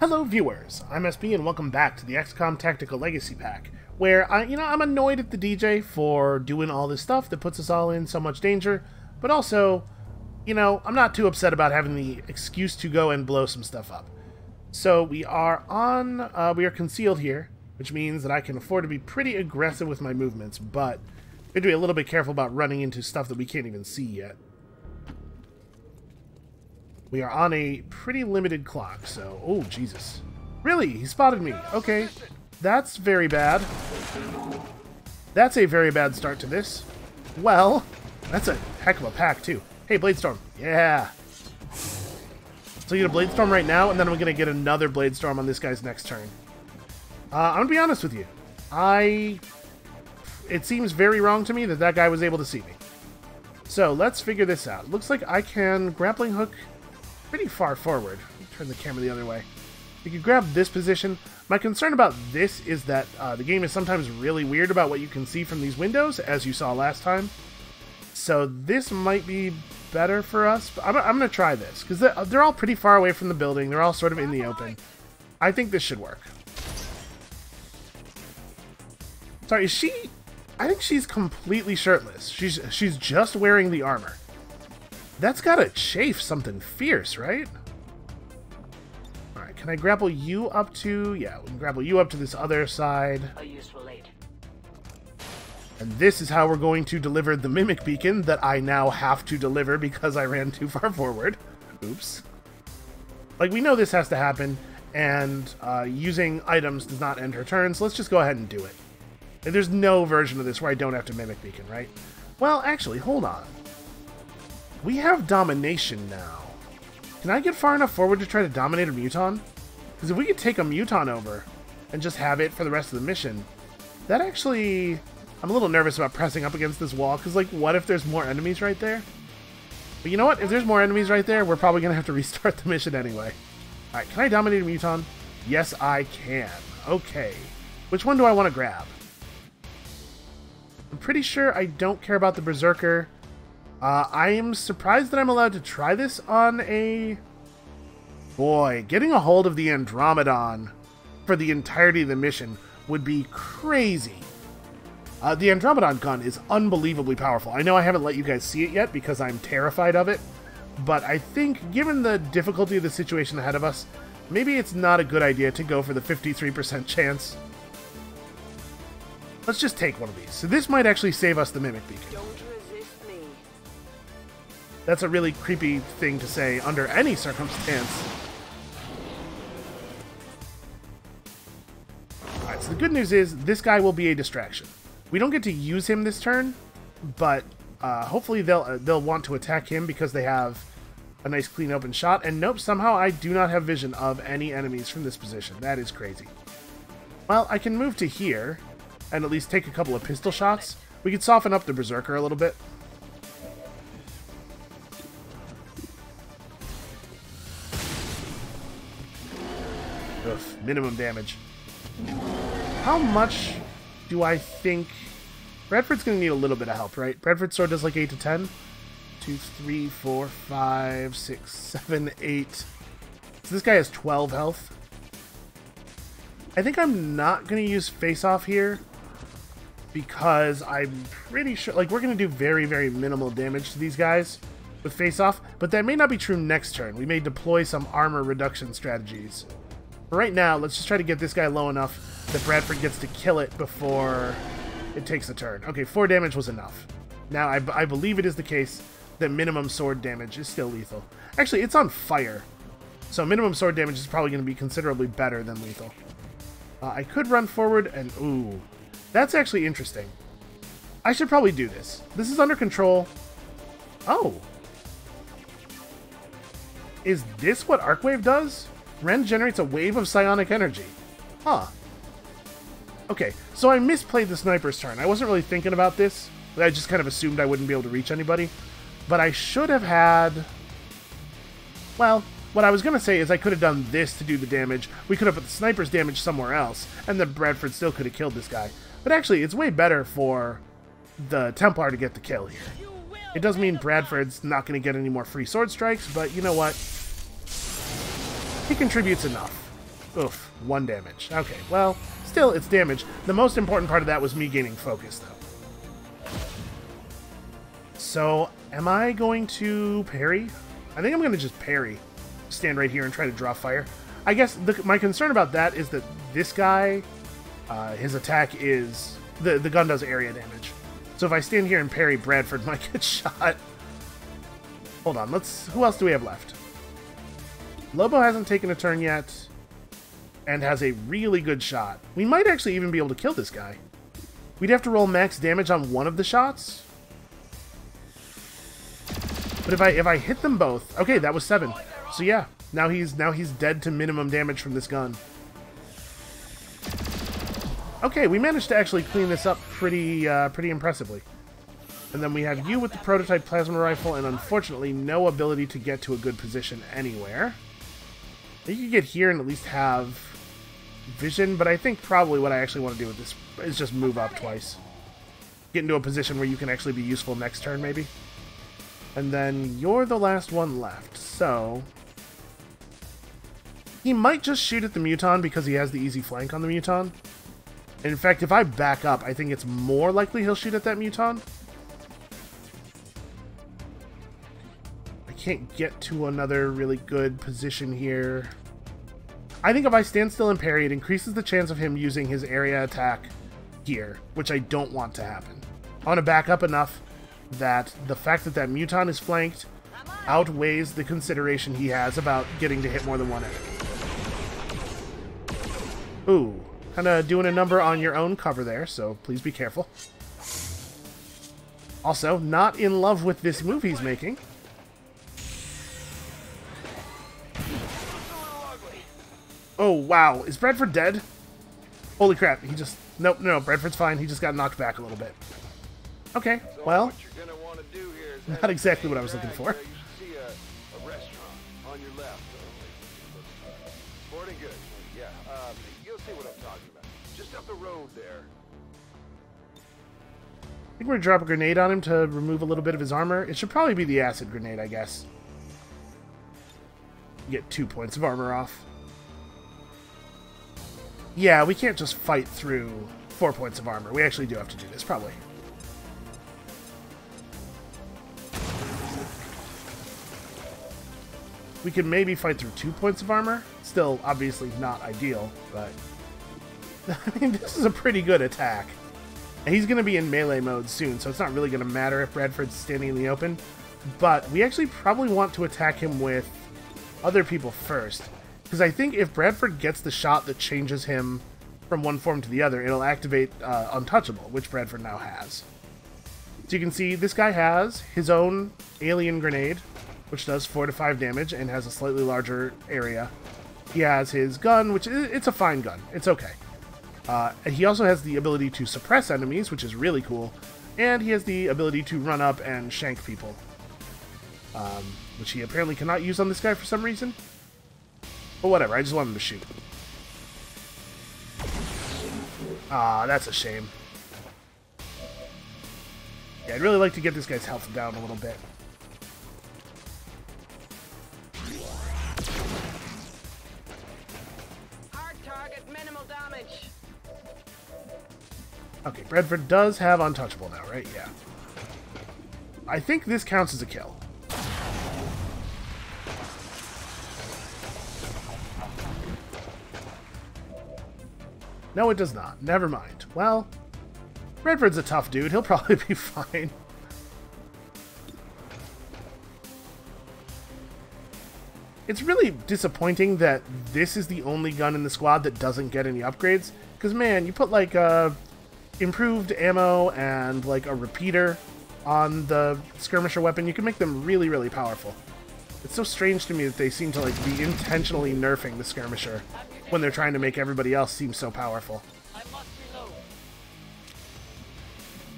Hello viewers, I'm SB and welcome back to the XCOM Tactical Legacy Pack, where I'm annoyed at the DJ for doing all this stuff that puts us all in so much danger, but also, I'm not too upset about having the excuse to go and blow some stuff up. So we are concealed here, which means that I can afford to be pretty aggressive with my movements, but we have to be a little bit careful about running into stuff that we can't even see yet. We are on a pretty limited clock, so... Oh, Jesus. Really? He spotted me. Okay. That's very bad. That's a very bad start to this. Well, that's a heck of a pack, too. Hey, Bladestorm. Yeah. So you get a Bladestorm right now, and then I'm going to get another Bladestorm on this guy's next turn. I'm going to be honest with you. It seems very wrong to me that that guy was able to see me. So, let's figure this out. Looks like I can grappling hook pretty far forward. Turn the camera the other way. You can grab this position. My concern about this is that the game is sometimes really weird about what you can see from these windows, as you saw last time. So this might be better for us. But I'm going to try this, because they're all pretty far away from the building. They're all sort of in the open. I think this should work. Sorry, is she... I think she's completely shirtless. She's just wearing the armor. That's gotta chafe something fierce, right? Alright, can I grapple you up to... Yeah, we can grapple you up to this other side. A useful aid. And this is how we're going to deliver the Mimic Beacon that I now have to deliver because I ran too far forward. Oops. Like, we know this has to happen, and using items does not end her turn, so let's just go ahead and do it. And there's no version of this where I don't have to Mimic Beacon, right? Well, actually, hold on. We have domination now. Can I get far enough forward to try to dominate a Muton? Because if we could take a Muton over and just have it for the rest of the mission, that actually... I'm a little nervous about pressing up against this wall, because, like, what if there's more enemies right there? But you know what? If there's more enemies right there, we're probably going to have to restart the mission anyway. Alright, can I dominate a Muton? Yes, I can. Okay. Which one do I want to grab? I'm pretty sure I don't care about the Berserker. I am surprised that I'm allowed to try this on a... Boy, getting a hold of the Andromedon for the entirety of the mission would be crazy. The Andromedon gun is unbelievably powerful. I know I haven't let you guys see it yet because I'm terrified of it, but I think given the difficulty of the situation ahead of us, maybe it's not a good idea to go for the 53% chance. Let's just take one of these. So this might actually save us the Mimic Beacon. That's a really creepy thing to say under any circumstance. Alright, so the good news is this guy will be a distraction. We don't get to use him this turn, but hopefully they'll want to attack him because they have a nice clean open shot. And nope, somehow I do not have vision of any enemies from this position. That is crazy. Well, I can move to here and at least take a couple of pistol shots. We could soften up the Berserker a little bit. Oof, minimum damage. How much do I think... Bradford's going to need a little bit of help, right? Bradford's sword does like 8 to 10. 2, 3, 4, 5, 6, 7, 8. So this guy has 12 health. I think I'm not going to use face-off here because I'm pretty sure... Like, we're going to do very, very minimal damage to these guys with face-off, but that may not be true next turn. We may deploy some armor reduction strategies. But right now, let's just try to get this guy low enough that Bradford gets to kill it before it takes a turn. Okay, 4 damage was enough. Now, I believe it is the case that minimum sword damage is still lethal. Actually, it's on fire. So minimum sword damage is probably going to be considerably better than lethal. I could run forward and... Ooh, that's actually interesting. I should probably do this. This is under control. Oh. Is this what Arcwave does? Ren generates a wave of psionic energy. Huh. Okay, so I misplayed the sniper's turn. I wasn't really thinking about this. I just kind of assumed I wouldn't be able to reach anybody. But I should have had... Well, what I was going to say is I could have done this to do the damage. We could have put the sniper's damage somewhere else, and then Bradford still could have killed this guy. But actually, it's way better for the Templar to get the kill here. It does mean Bradford's not going to get any more free sword strikes, but you know what? He contributes enough. Oof, 1 damage. Okay, well, still, it's damage. The most important part of that was me gaining focus, though. So, am I going to parry? I think I'm going to just parry. Stand right here and try to draw fire. I guess my concern about that is that this guy, his attack is... The gun does area damage. So if I stand here and parry, Bradford might get shot. Hold on, who else do we have left? Lobo hasn't taken a turn yet, and has a really good shot. We might actually even be able to kill this guy. We'd have to roll max damage on one of the shots. But if I hit them both... Okay, that was 7. So yeah, now he's dead to minimum damage from this gun. Okay, we managed to actually clean this up pretty impressively. And then we have you with the prototype plasma rifle, and unfortunately no ability to get to a good position anywhere. You could get here and at least have vision, but I think probably what I actually want to do with this is just move up twice. Get into a position where you can actually be useful next turn, maybe. And then you're the last one left, so... He might just shoot at the Muton because he has the easy flank on the Muton. In fact, if I back up, I think it's more likely he'll shoot at that Muton. I can't get to another really good position here. I think if I stand still and parry, it increases the chance of him using his area attack here, which I don't want to happen. I want to back up enough that the fact that that Muton is flanked outweighs the consideration he has about getting to hit more than one enemy. Ooh, kind of doing a number on your own cover there, so please be careful. Also, not in love with this move he's making. Oh, wow. Is Bradford dead? Holy crap. He just... Nope, no, Bradford's fine. He just got knocked back a little bit. Okay, well... Not exactly what I was looking for. I think we're going to drop a grenade on him to remove a little bit of his armor. It should probably be the acid grenade, I guess. Get 2 points of armor off. Yeah, we can't just fight through 4 points of armor. We actually do have to do this, probably. We can maybe fight through 2 points of armor. Still, obviously not ideal, but... I mean, this is a pretty good attack. And he's going to be in melee mode soon, so it's not really going to matter if Bradford's standing in the open. But we actually probably want to attack him with other people first. Because I think if Bradford gets the shot that changes him from one form to the other, it'll activate Untouchable, which Bradford now has. So you can see this guy has his own alien grenade, which does 4 to 5 damage and has a slightly larger area. He has his gun, which it's a fine gun. It's okay. And he also has the ability to suppress enemies, which is really cool. And he has the ability to run up and shank people. Which he apparently cannot use on this guy for some reason. But whatever, I just want him to shoot. Ah, that's a shame. Yeah, I'd really like to get this guy's health down a little bit. Hard target, minimal damage. Okay, Bradford does have Untouchable now, right? Yeah. I think this counts as a kill. No, it does not. Never mind. Well, Bradford's a tough dude. He'll probably be fine. It's really disappointing that this is the only gun in the squad that doesn't get any upgrades. Because, man, you put, like, improved ammo and, like, a repeater on the skirmisher weapon, you can make them really, really powerful. It's so strange to me that they seem to, like, be intentionally nerfing the skirmisher when they're trying to make everybody else seem so powerful.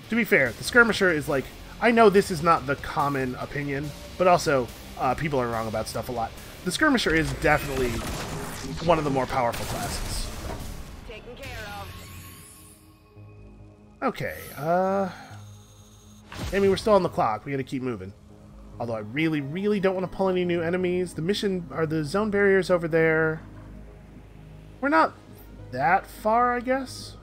To be fair, the skirmisher is like... I know this is not the common opinion, but also, people are wrong about stuff a lot. The skirmisher is definitely one of the more powerful classes. Taken care of. Okay, Amy, we're still on the clock. We gotta keep moving. Although I really, really don't want to pull any new enemies. The mission... Are the zone barriers over there? We're not that far, I guess.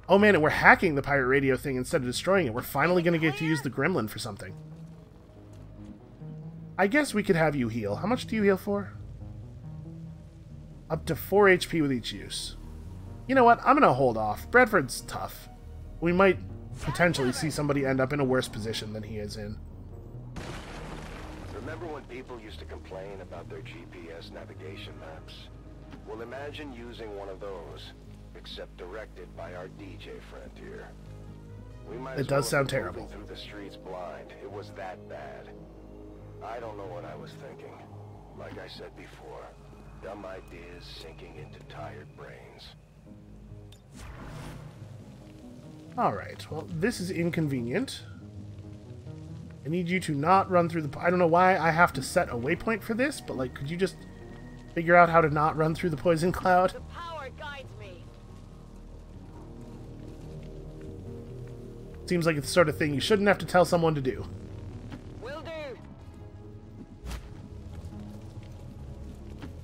Oh man, and we're hacking the pirate radio thing instead of destroying it. We're finally going to get to use the gremlin for something. I guess we could have you heal. How much do you heal for? Up to 4 HP with each use. You know what? I'm going to hold off. Bradford's tough. We might potentially see somebody end up in a worse position than he is in. Remember when people used to complain about their GPS navigation maps? Well, imagine using one of those, except directed by our DJ friend here. We might It does sound terrible. Through the streets blind. It was that bad. I don't know what I was thinking. Like I said before, dumb ideas sinking into tired brains. Alright, well, this is inconvenient. I need you to not run through the... I don't know why I have to set a waypoint for this, but, like, could you just figure out how to not run through the poison cloud? The power guides me. Seems like it's the sort of thing you shouldn't have to tell someone to do. Will do.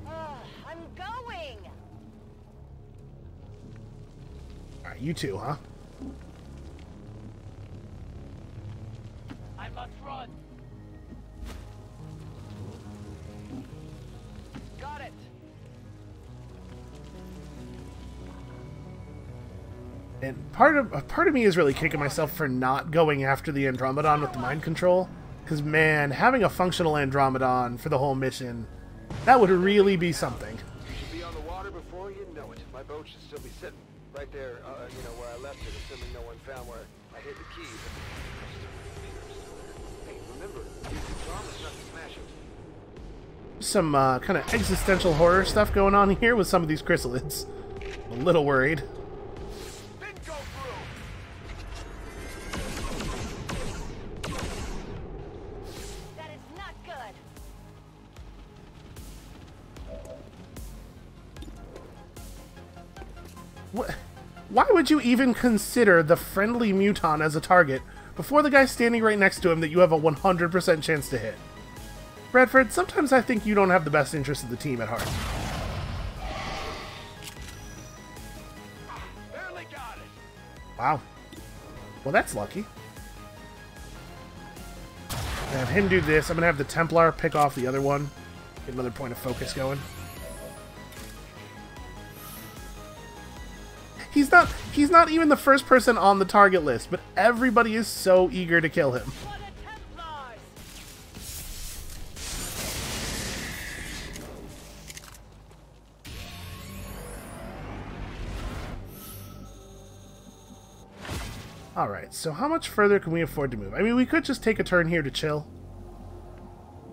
I'm going. Alright, you too, huh? I must run. Got it. And part of me is really kicking myself for not going after the Andromedon with the mind control. Because, man, having a functional Andromedon for the whole mission, that would really be something. Should be on the water before you know it. My boat should still be sitting right there, you know, where I left it, assuming no one found where I hid the keys. Hey, remember, use the promise not to smash it. Some kind of existential horror stuff going on here with some of these chrysalids. I'm a little worried. Didn't go through. That is not good. What? Why would you even consider the friendly Muton as a target before the guy standing right next to him that you have a 100% chance to hit? Bradford, sometimes I think you don't have the best interest of the team at heart. Barely got it. Wow. Well, that's lucky. Have him do this. I'm going to have the Templar pick off the other one. Get another point of focus going. He's not even the first person on the target list, but everybody is so eager to kill him. For the Templars. Alright, so how much further can we afford to move? I mean, we could just take a turn here to chill.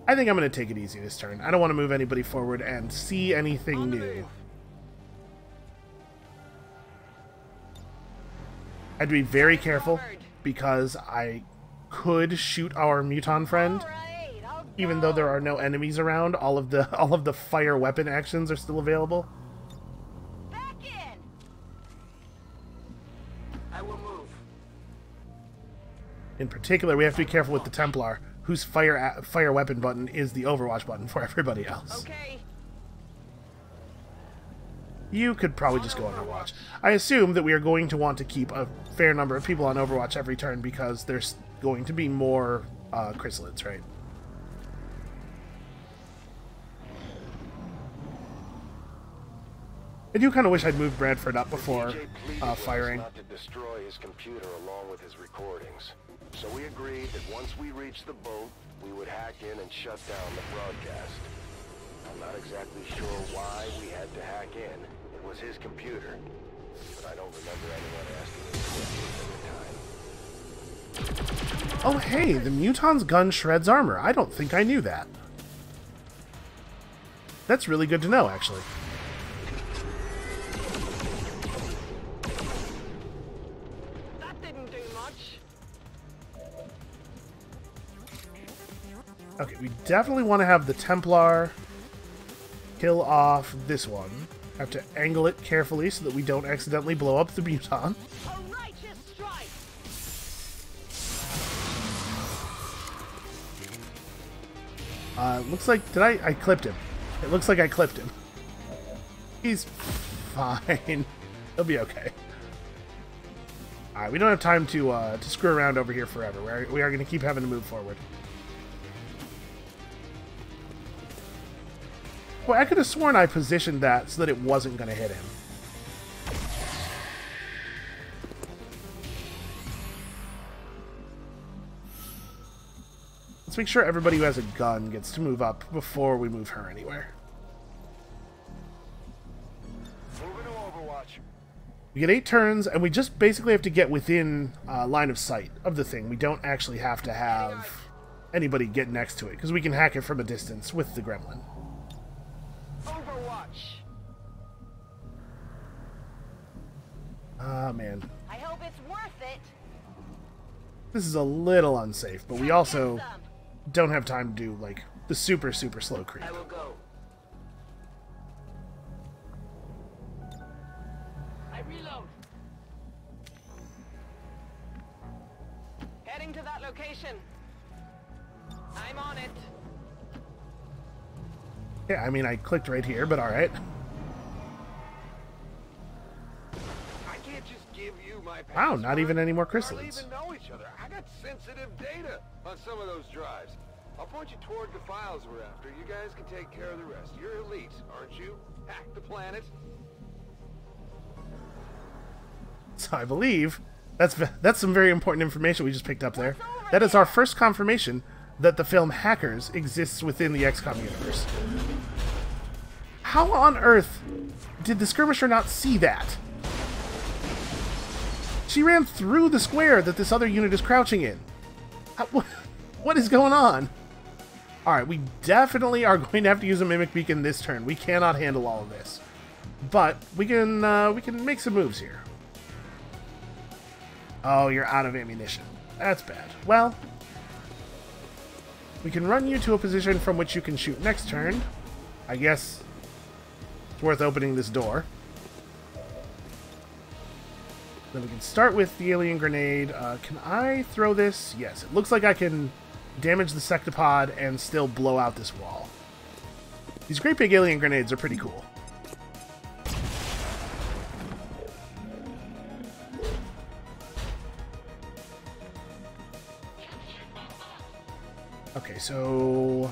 I think I'm going to take it easy this turn. I don't want to move anybody forward and see anything new. I had to be very careful because I could shoot our Muton friend. Alright, I'll go. Even though there are no enemies around, all of the fire weapon actions are still available. Back in. I will move. In particular, we have to be careful with the Templar, whose fire weapon button is the Overwatch button for everybody else. Okay. You could probably just go on Overwatch. I assume that we are going to want to keep a fair number of people on Overwatch every turn because there's going to be more chrysalids, right? I do kind of wish I'd moved Bradford up before firing. Not to destroy his computer along with his recordings. So we agreed that once we reached the boat, we would hack in and shut down the broadcast. I'm not exactly sure why we had to hack in. It was his computer, but I don't remember anyone asking any questions at the time. Oh hey, the Muton's gun shreds armor. I don't think I knew that. That's really good to know, actually. That didn't do much. Okay, we definitely want to have the Templar kill off this one. Have to angle it carefully so that we don't accidentally blow up the Muton. A righteous strike. Looks like... I clipped him. It looks like I clipped him. He's fine. He'll be okay. Alright, we don't have time to screw around over here forever. We are going to keep having to move forward. Boy, I could have sworn I positioned that so that it wasn't going to hit him. Let's make sure everybody who has a gun gets to move up before we move her anywhere. Moving to Overwatch. We get 8 turns, and we just basically have to get within line of sight of the thing. We don't actually have to have anybody get next to it, because we can hack it from a distance with the gremlin. Overwatch. Ah, man. I hope it's worth it. This is a little unsafe, but we also don't have time to do, like, the super, super slow creep. I will go. I reload. Heading to that location. I'm on it. Yeah, I mean, I clicked right here, but alright. I can't just give you my Wow, password. not even any more We hardly chrysalids. even know each other. I got sensitive data on some of those drives. I'll point you toward the files we're after. You guys can take care of the rest. You're elite, aren't you? Hack the planet. So I believe that's some very important information we just picked up there. That is our first confirmation that the film Hackers exists within the XCOM universe. How on earth did the skirmisher not see that? She ran through the square that this other unit is crouching in. What is going on? Alright, we definitely are going to have to use a Mimic Beacon this turn. We cannot handle all of this. But we can make some moves here. Oh, you're out of ammunition. That's bad. Well, we can run you to a position from which you can shoot next turn. I guess it's worth opening this door. Then we can start with the alien grenade. Can I throw this? Yes, it looks like I can damage the sectopod and still blow out this wall. These great big alien grenades are pretty cool. Okay, so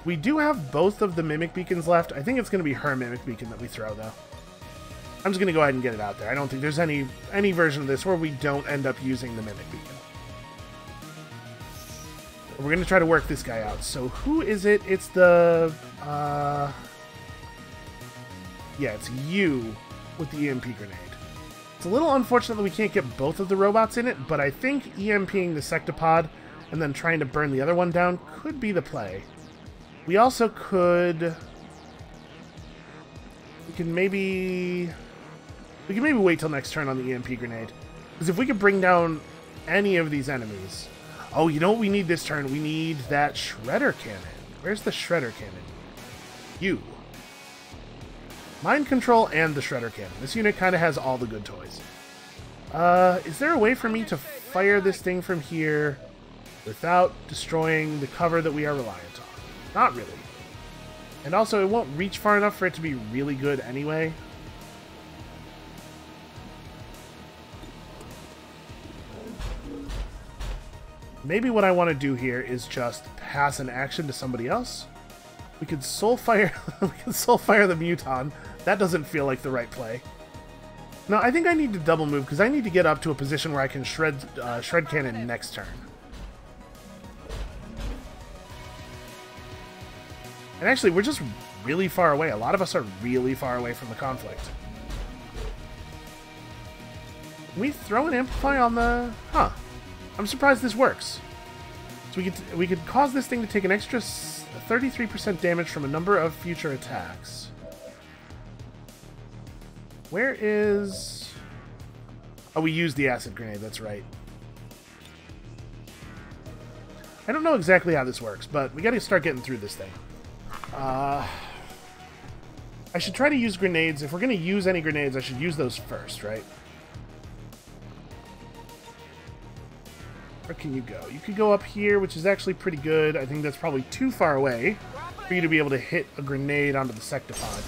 we do have both of the Mimic Beacons left. I think it's going to be her Mimic Beacon that we throw, though. I'm just going to go ahead and get it out there. I don't think there's any version of this where we don't end up using the Mimic Beacon. We're going to try to work this guy out. So who is it? It's the... yeah, it's you with the EMP grenade. It's a little unfortunate that we can't get both of the robots in it, but I think EMPing the sectopod and then trying to burn the other one down could be the play. We also could... We can maybe wait till next turn on the EMP grenade. Because if we could bring down any of these enemies... Oh, you know what we need this turn? We need that Shredder Cannon. Where's the Shredder Cannon? You. Mind Control and the Shredder Cannon. This unit kind of has all the good toys. Is there a way for me to fire this thing from here without destroying the cover that we are reliant on? Not really. And also, it won't reach far enough for it to be really good anyway. Maybe what I want to do here is just pass an action to somebody else. We could soulfire the Muton. That doesn't feel like the right play. No, I think I need to double move because I need to get up to a position where I can shred cannon next turn. And actually, we're just really far away. A lot of us are really far away from the conflict. Can we throw an amplify on the... Huh. I'm surprised this works. So we could cause this thing to take an extra 33% damage from a number of future attacks. Where is... Oh, we used the acid grenade, that's right. I don't know exactly how this works, but we gotta start getting through this thing. I should try to use grenades. If we're gonna use any grenades, I should use those first, right? Where can you go? You could go up here, which is actually pretty good. I think that's probably too far away for you to be able to hit a grenade onto the sectopod.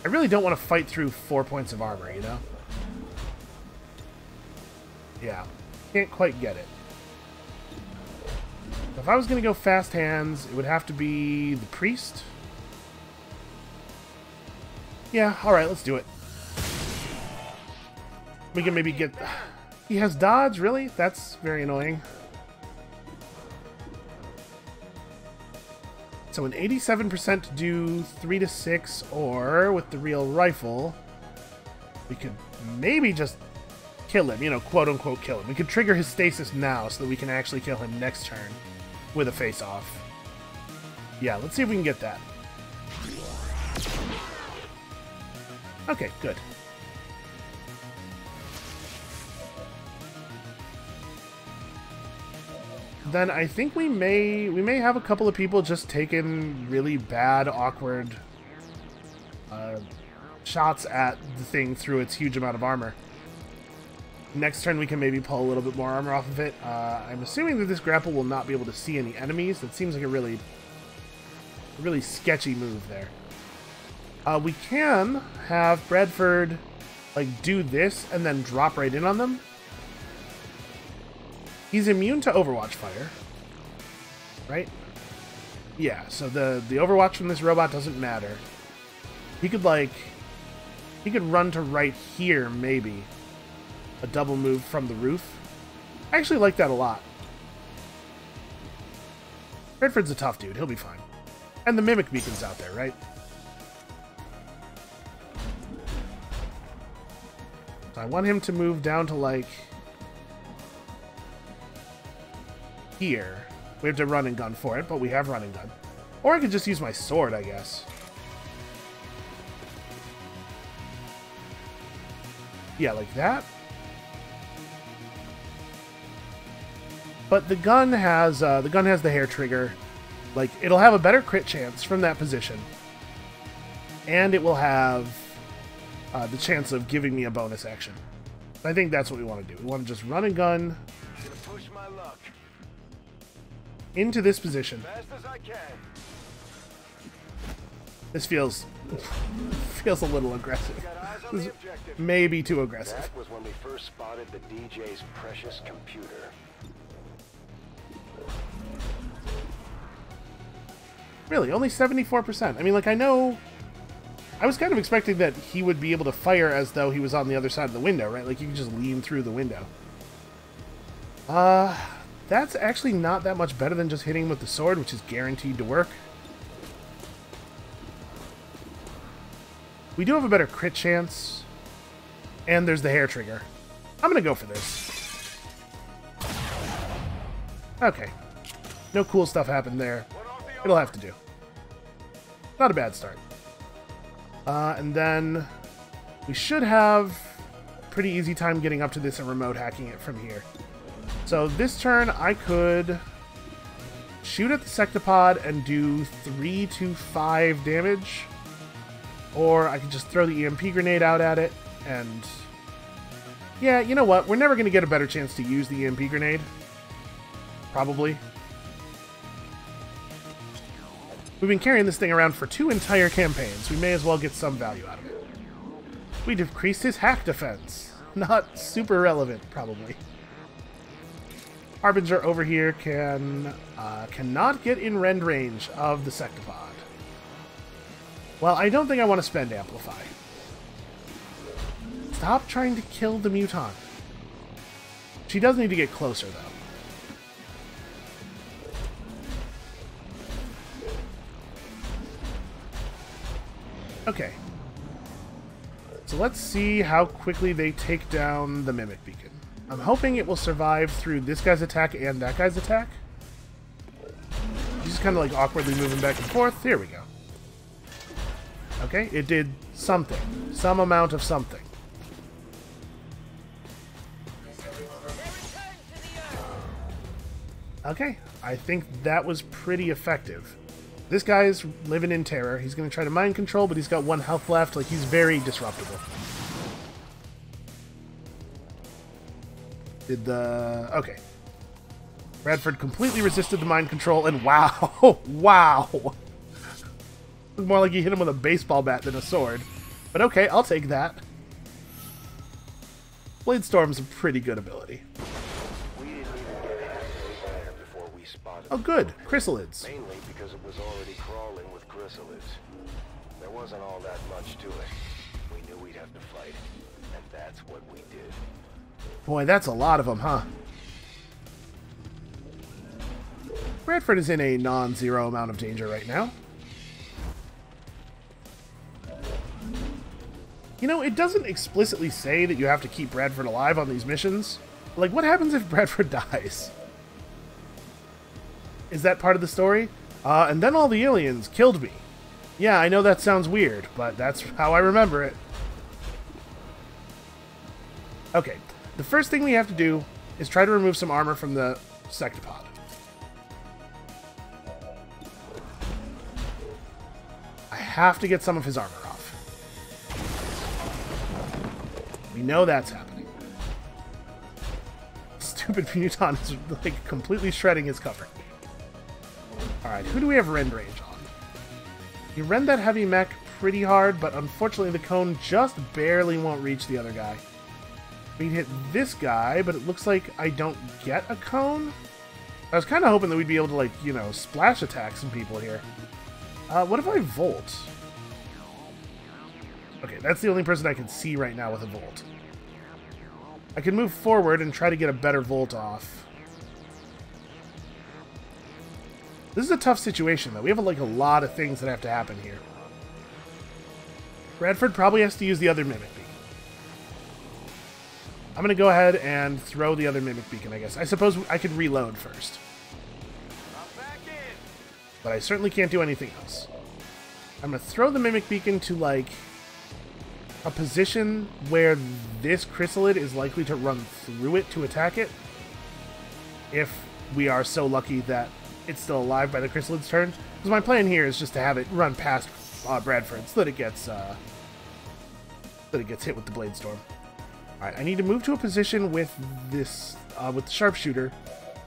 I really don't want to fight through 4 points of armor, you know? Yeah. Can't quite get it. If I was going to go fast hands, it would have to be the priest. Yeah, alright, let's do it. We can maybe get... He has dodge, really? That's very annoying. So an 87% to do 3 to 6, or with the real rifle, we could maybe just kill him, you know, quote-unquote kill him. We could trigger his stasis now so that we can actually kill him next turn with a face-off. Yeah, let's see if we can get that. Okay, good. Then I think we may have a couple of people just taking really bad, awkward shots at the thing through its huge amount of armor. Next turn we can maybe pull a little bit more armor off of it. I'm assuming that this grapple will not be able to see any enemies. That seems like a really sketchy move there. We can have Bradford like do this and then drop right in on them. He's immune to Overwatch fire, right? Yeah, so the Overwatch from this robot doesn't matter. He could run to right here, maybe. A double move from the roof. I actually like that a lot. Redford's a tough dude, he'll be fine. And the Mimic Beacon's out there, right? So I want him to move down to, like... here. We have to run and gun for it, but we have run and gun. Or I could just use my sword, I guess. Yeah, like that. But the gun has the hair trigger. Like, it'll have a better crit chance from that position. And it will have the chance of giving me a bonus action. I think that's what we want to do. We want to just run and gun Push my luck. into this position. Fast as I can. This feels a little aggressive. Got eyes on This the is objective. maybe too aggressive. That was when we first spotted the DJ's precious computer. Really, only 74%. I mean, like, I know... I was kind of expecting that he would be able to fire as though he was on the other side of the window, right? Like, you could just lean through the window. That's actually not that much better than just hitting him with the sword, which is guaranteed to work. We do have a better crit chance. And there's the hair trigger. I'm gonna go for this. Okay. No cool stuff happened there. It'll have to do. Not a bad start. And then we should have a pretty easy time getting up to this and remote hacking it from here. So this turn I could shoot at the Sectopod and do 3 to 5 damage. Or I could just throw the EMP grenade out at it and... yeah, you know what? We're never going to get a better chance to use the EMP grenade. Probably. We've been carrying this thing around for 2 entire campaigns. We may as well get some value out of it. We decreased his hack defense. Not super relevant, probably. Harbinger over here cannot get in rend range of the Sectopod. Well, I don't think I want to spend Amplify. Stop trying to kill the Muton. She does need to get closer, though. Okay. So let's see how quickly they take down the Mimic Beacon. I'm hoping it will survive through this guy's attack and that guy's attack. He's just kind of like awkwardly moving back and forth. Here we go. Okay, it did something. Some amount of something. Okay, I think that was pretty effective. This guy's living in terror. He's going to try to mind control, but he's got 1 health left. Like, he's very disruptible. Okay. Bradford completely resisted the mind control, and wow! Wow! Looked more like he hit him with a baseball bat than a sword. But okay, I'll take that. Blade Storm's a pretty good ability. We didn't even get halfway there before we spotted Oh, good. Chrysalids. mainly because it was already crawling with chrysalids. There wasn't all that much to it. We knew we'd have to fight, and that's what we did. Boy, that's a lot of them, huh? Bradford is in a non-zero amount of danger right now. You know, it doesn't explicitly say that you have to keep Bradford alive on these missions. Like, what happens if Bradford dies? Is that part of the story? And then all the aliens killed me. Yeah, I know that sounds weird, but that's how I remember it. Okay, the first thing we have to do is try to remove some armor from the sectopod. I have to get some of his armor off. We know that's happening. Stupid Muton is like completely shredding his cover. Alright, who do we have rend range on? You rend that heavy mech pretty hard, but unfortunately the cone just barely won't reach the other guy. We hit this guy, but it looks like I don't get a cone. I was kind of hoping that we'd be able to, like, you know, splash attack some people here. What if I volt? Okay, that's the only person I can see right now with a volt. I can move forward and try to get a better volt off. This is a tough situation, though. We have, like, a lot of things that have to happen here. Bradford probably has to use the other Mimic Beacon. I'm going to go ahead and throw the other Mimic Beacon, I guess. I suppose I could reload first. But I certainly can't do anything else. I'm going to throw the Mimic Beacon to, like, a position where this chrysalid is likely to run through it to attack it. If we are so lucky that it's still alive by the chrysalid's turn. Because my plan here is just to have it run past Bradford so that it gets hit with the Blade Storm. Alright, I need to move to a position with this, with the sharpshooter,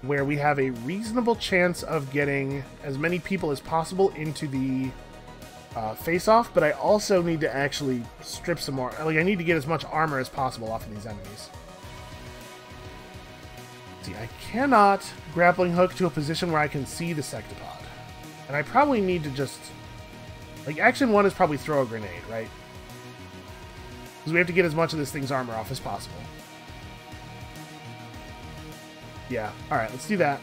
where we have a reasonable chance of getting as many people as possible into the face-off, but I also need to actually strip some more. Like, I need to get as much armor as possible off of these enemies. See, I cannot grappling hook to a position where I can see the sectopod. And I probably need to just... Like, action 1 is probably throw a grenade, right? Because we have to get as much of this thing's armor off as possible. Yeah, alright, let's do that.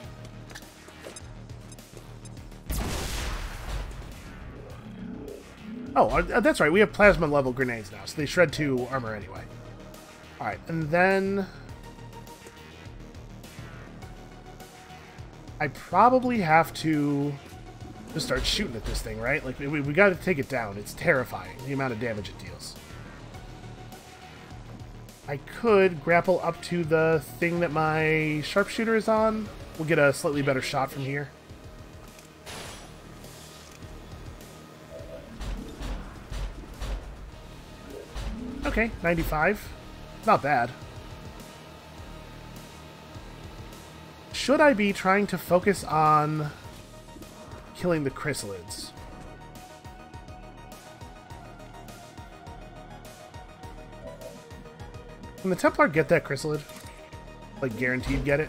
Oh, that's right, we have plasma level grenades now, so they shred 2 armor anyway. Alright, and then... I probably have to just start shooting at this thing, right? Like, we gotta take it down. It's terrifying, the amount of damage it deals. I could grapple up to the thing that my sharpshooter is on. We'll get a slightly better shot from here. Okay, 95. Not bad. Should I be trying to focus on killing the chrysalids? Can the Templar get that chrysalid? Like, guaranteed get it?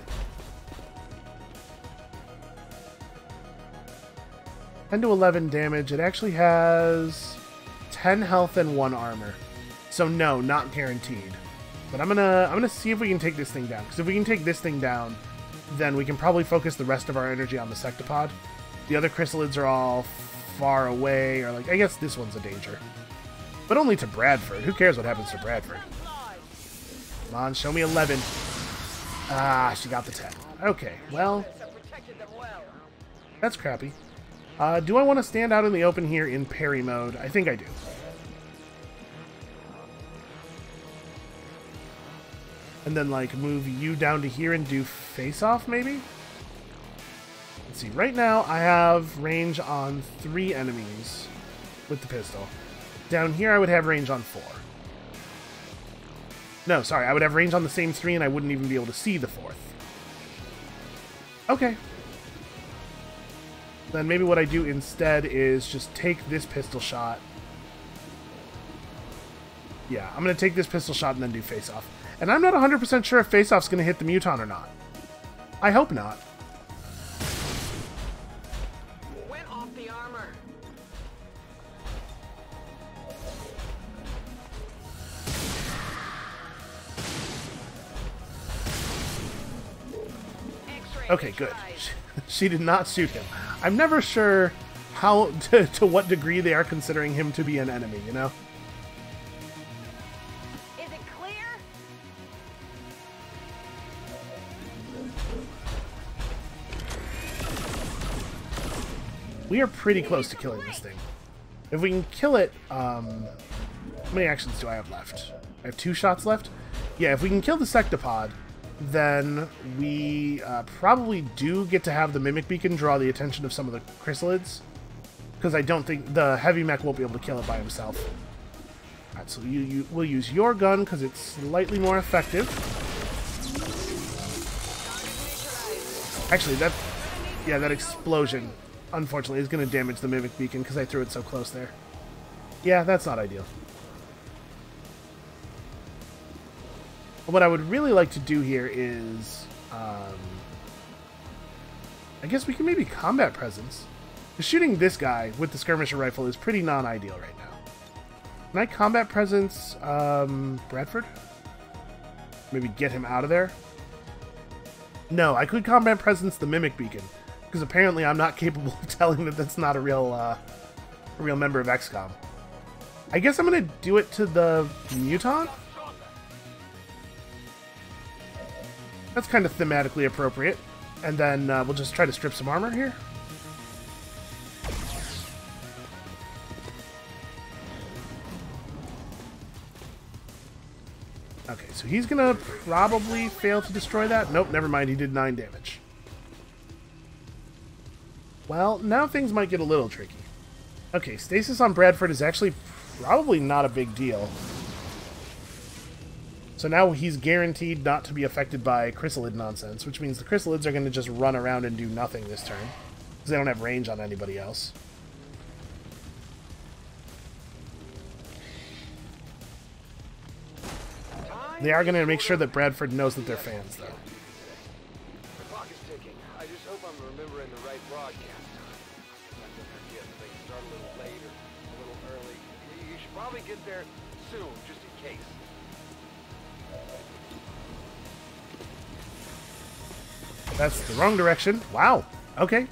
10 to 11 damage. It actually has 10 health and 1 armor. So no, not guaranteed. But I'm gonna see if we can take this thing down. Because if we can take this thing down, then we can probably focus the rest of our energy on the sectopod. The other chrysalids are all far away, or like, I guess this one's a danger. But only to Bradford. Who cares what happens to Bradford? Come on, show me 11. Ah, she got the 10. Okay, well, that's crappy. Do I want to stand out in the open here in parry mode? I think I do. And then, like, move you down to here and do face-off, maybe? Let's see. Right now, I have range on 3 enemies with the pistol. Down here, I would have range on 4. No, sorry. I would have range on the same 3, and I wouldn't even be able to see the 4th. Okay. Then maybe what I do instead is just take this pistol shot Yeah, I'm going to take this pistol shot and then do face-off. And I'm not 100% sure if face-off's going to hit the Muton or not. I hope not. Went off the armor. Okay, good. She did not shoot him. I'm never sure how to what degree they are considering him to be an enemy, you know? Is it clear? We are pretty close to killing this thing. If we can kill it, how many actions do I have left? I have 2 shots left? Yeah, if we can kill the Sectopod, then we probably do get to have the Mimic Beacon draw the attention of some of the chrysalids. Because I don't think the heavy mech won't be able to kill it by himself. Alright, so we'll use your gun because it's slightly more effective. Actually, that explosion, unfortunately, is going to damage the Mimic Beacon because I threw it so close there. Yeah, that's not ideal. What I would really like to do here is, I guess we can maybe combat presence. Shooting this guy with the skirmisher rifle is pretty non-ideal right now. Can I combat presence Bradford? Maybe get him out of there? No, I could combat presence the Mimic Beacon, because apparently I'm not capable of telling that that's not a real member of XCOM. I guess I'm going to do it to the Muton? That's kind of thematically appropriate. And then we'll just try to strip some armor here. Okay, so he's gonna probably fail to destroy that. Nope, never mind, he did 9 damage. Well, now things might get a little tricky. Okay, stasis on Bradford is actually probably not a big deal. So now he's guaranteed not to be affected by chrysalid nonsense, which means the chrysalids are going to just run around and do nothing this turn, because they don't have range on anybody else. They are going to make sure that Bradford knows that they're fans, though. The clock is ticking. I just hope I'm remembering the right broadcast time. Sometimes I forget things start a little later, a little early. You should probably get there soon, just in case. That's the wrong direction. Wow. Okay.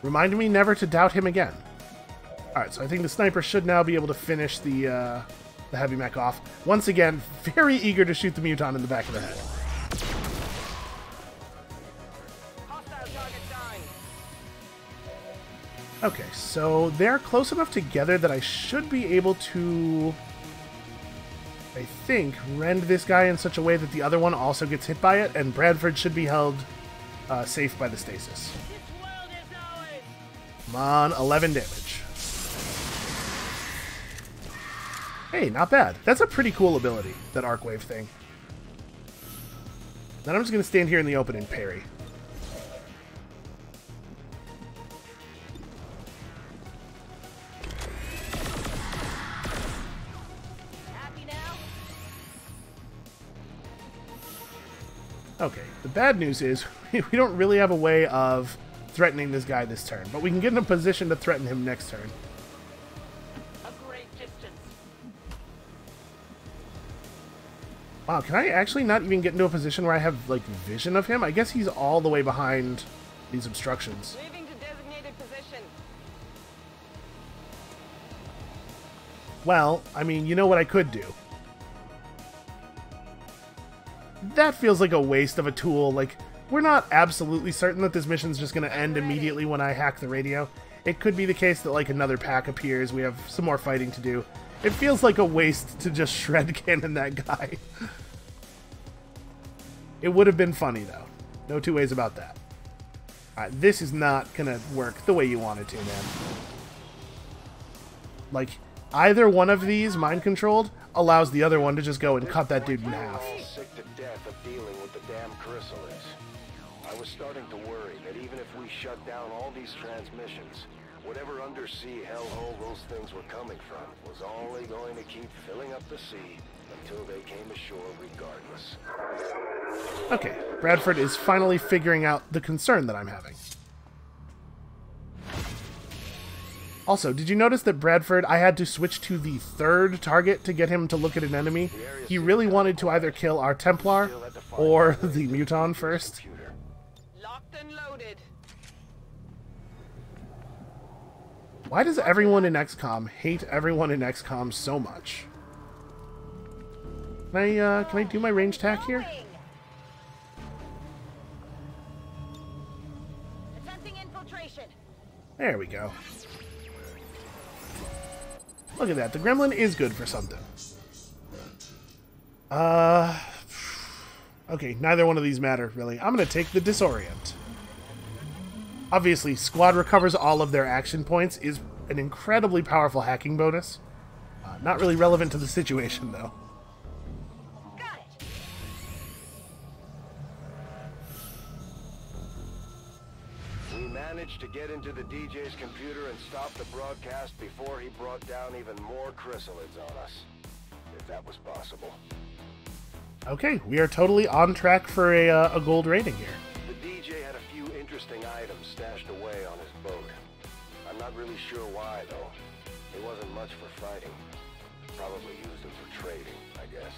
Remind me never to doubt him again. Alright, so I think the sniper should now be able to finish the heavy mech off. Once again, very eager to shoot the Muton in the back of the head. Hostile target down. Okay, so they're close enough together that I should be able to, I think, rend this guy in such a way that the other one also gets hit by it, and Bradford should be held safe by the stasis. Come on, 11 damage. Hey, not bad. That's a pretty cool ability, that Arcwave thing. Then I'm just going to stand here in the open and parry. Happy now? Okay, the bad news is we don't really have a way of threatening this guy this turn, but we can get in a position to threaten him next turn. A great distance. Wow, can I actually not even get into a position where I have, like, vision of him? I guess he's all the way behind these obstructions. Moving to designated position. Well, I mean, you know what I could do? That feels like a waste of a tool. Like, we're not absolutely certain that this mission's just going to end immediately when I hack the radio. It could be the case that, like, another pack appears, we have some more fighting to do. It feels like a waste to just shred cannon that guy. It would have been funny, though. No two ways about that. Alright, this is not going to work the way you want it to, man. Like, either one of these, mind-controlled, allows the other one to just go and cut that dude in half. Sick to death of dealing with the damn chrysalids. I was starting to worry that even if we shut down all these transmissions, whatever undersea hellhole those things were coming from was only going to keep filling up the sea until they came ashore regardless. Okay, Bradford is finally figuring out the concern that I'm having. Also, did you notice that Bradford, I had to switch to the third target to get him to look at an enemy? He really wanted to either kill our Templar or the Muton first. Locked and loaded. Why does everyone in XCOM hate everyone in XCOM so much? Can I do my range tack here? Attempting infiltration. There we go. Look at that. The gremlin is good for something. Okay, neither one of these matter, really. I'm going to take the disorient. Obviously, squad recovers all of their action points is an incredibly powerful hacking bonus. Not really relevant to the situation, though. Got it. We managed to get into the DJ's computer and stop the broadcast before he brought down even more chrysalids on us. If that was possible. Okay, we are totally on track for a gold rating here. The DJ had a few interesting items stashed away on his boat. I'm not really sure why, though. It wasn't much for fighting. Probably used them for trading, I guess.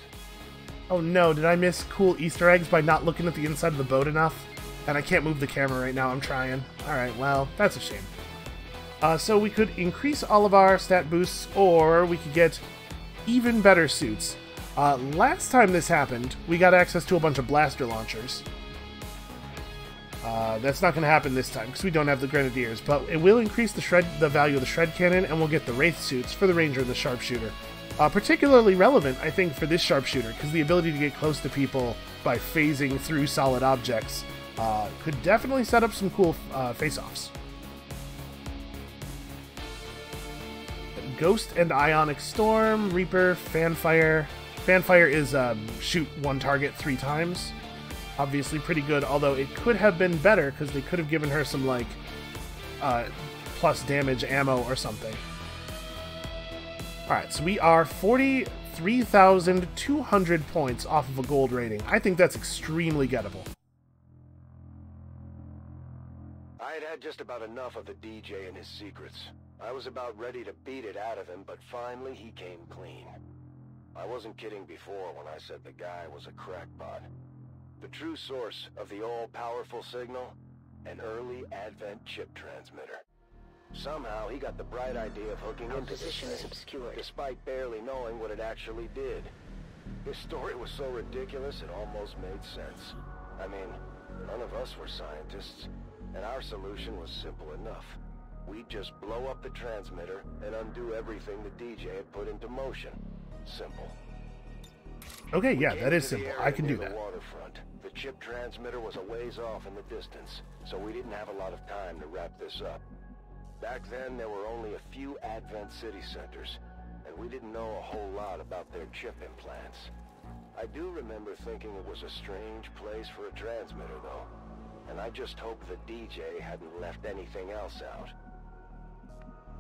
Oh no, did I miss cool Easter eggs by not looking at the inside of the boat enough? And I can't move the camera right now, I'm trying. Alright, well, that's a shame. So we could increase all of our stat boosts, or we could get even better suits. Last time this happened, we got access to a bunch of blaster launchers. That's not going to happen this time, because we don't have the Grenadiers, but it will increase the value of the Shred Cannon, and we'll get the Wraith suits for the Ranger and the Sharpshooter. Particularly relevant, I think, for this Sharpshooter, because the ability to get close to people by phasing through solid objects could definitely set up some cool face-offs. Ghost and Ionic Storm, Reaper, Fanfire. Fanfire is shoot one target 3 times. Obviously pretty good, although it could have been better because they could have given her some, like, plus damage ammo or something. Alright, so we are 43,200 points off of a gold rating. I think that's extremely gettable. I had just about enough of the DJ and his secrets. I was about ready to beat it out of him, but finally he came clean. I wasn't kidding before when I said the guy was a crackpot. The true source of the all-powerful signal? An early Advent chip transmitter. Somehow he got the bright idea of hooking into this thing, despite barely knowing what it actually did. His story was so ridiculous it almost made sense. I mean, none of us were scientists, and our solution was simple enough. We'd just blow up the transmitter and undo everything the DJ had put into motion. Simple. Okay, yeah, that is simple. I can do that. Waterfront. The chip transmitter was a ways off in the distance, so we didn't have a lot of time to wrap this up. Back then, there were only a few Advent city centers, and we didn't know a whole lot about their chip implants. I do remember thinking it was a strange place for a transmitter, though, and I just hoped the DJ hadn't left anything else out.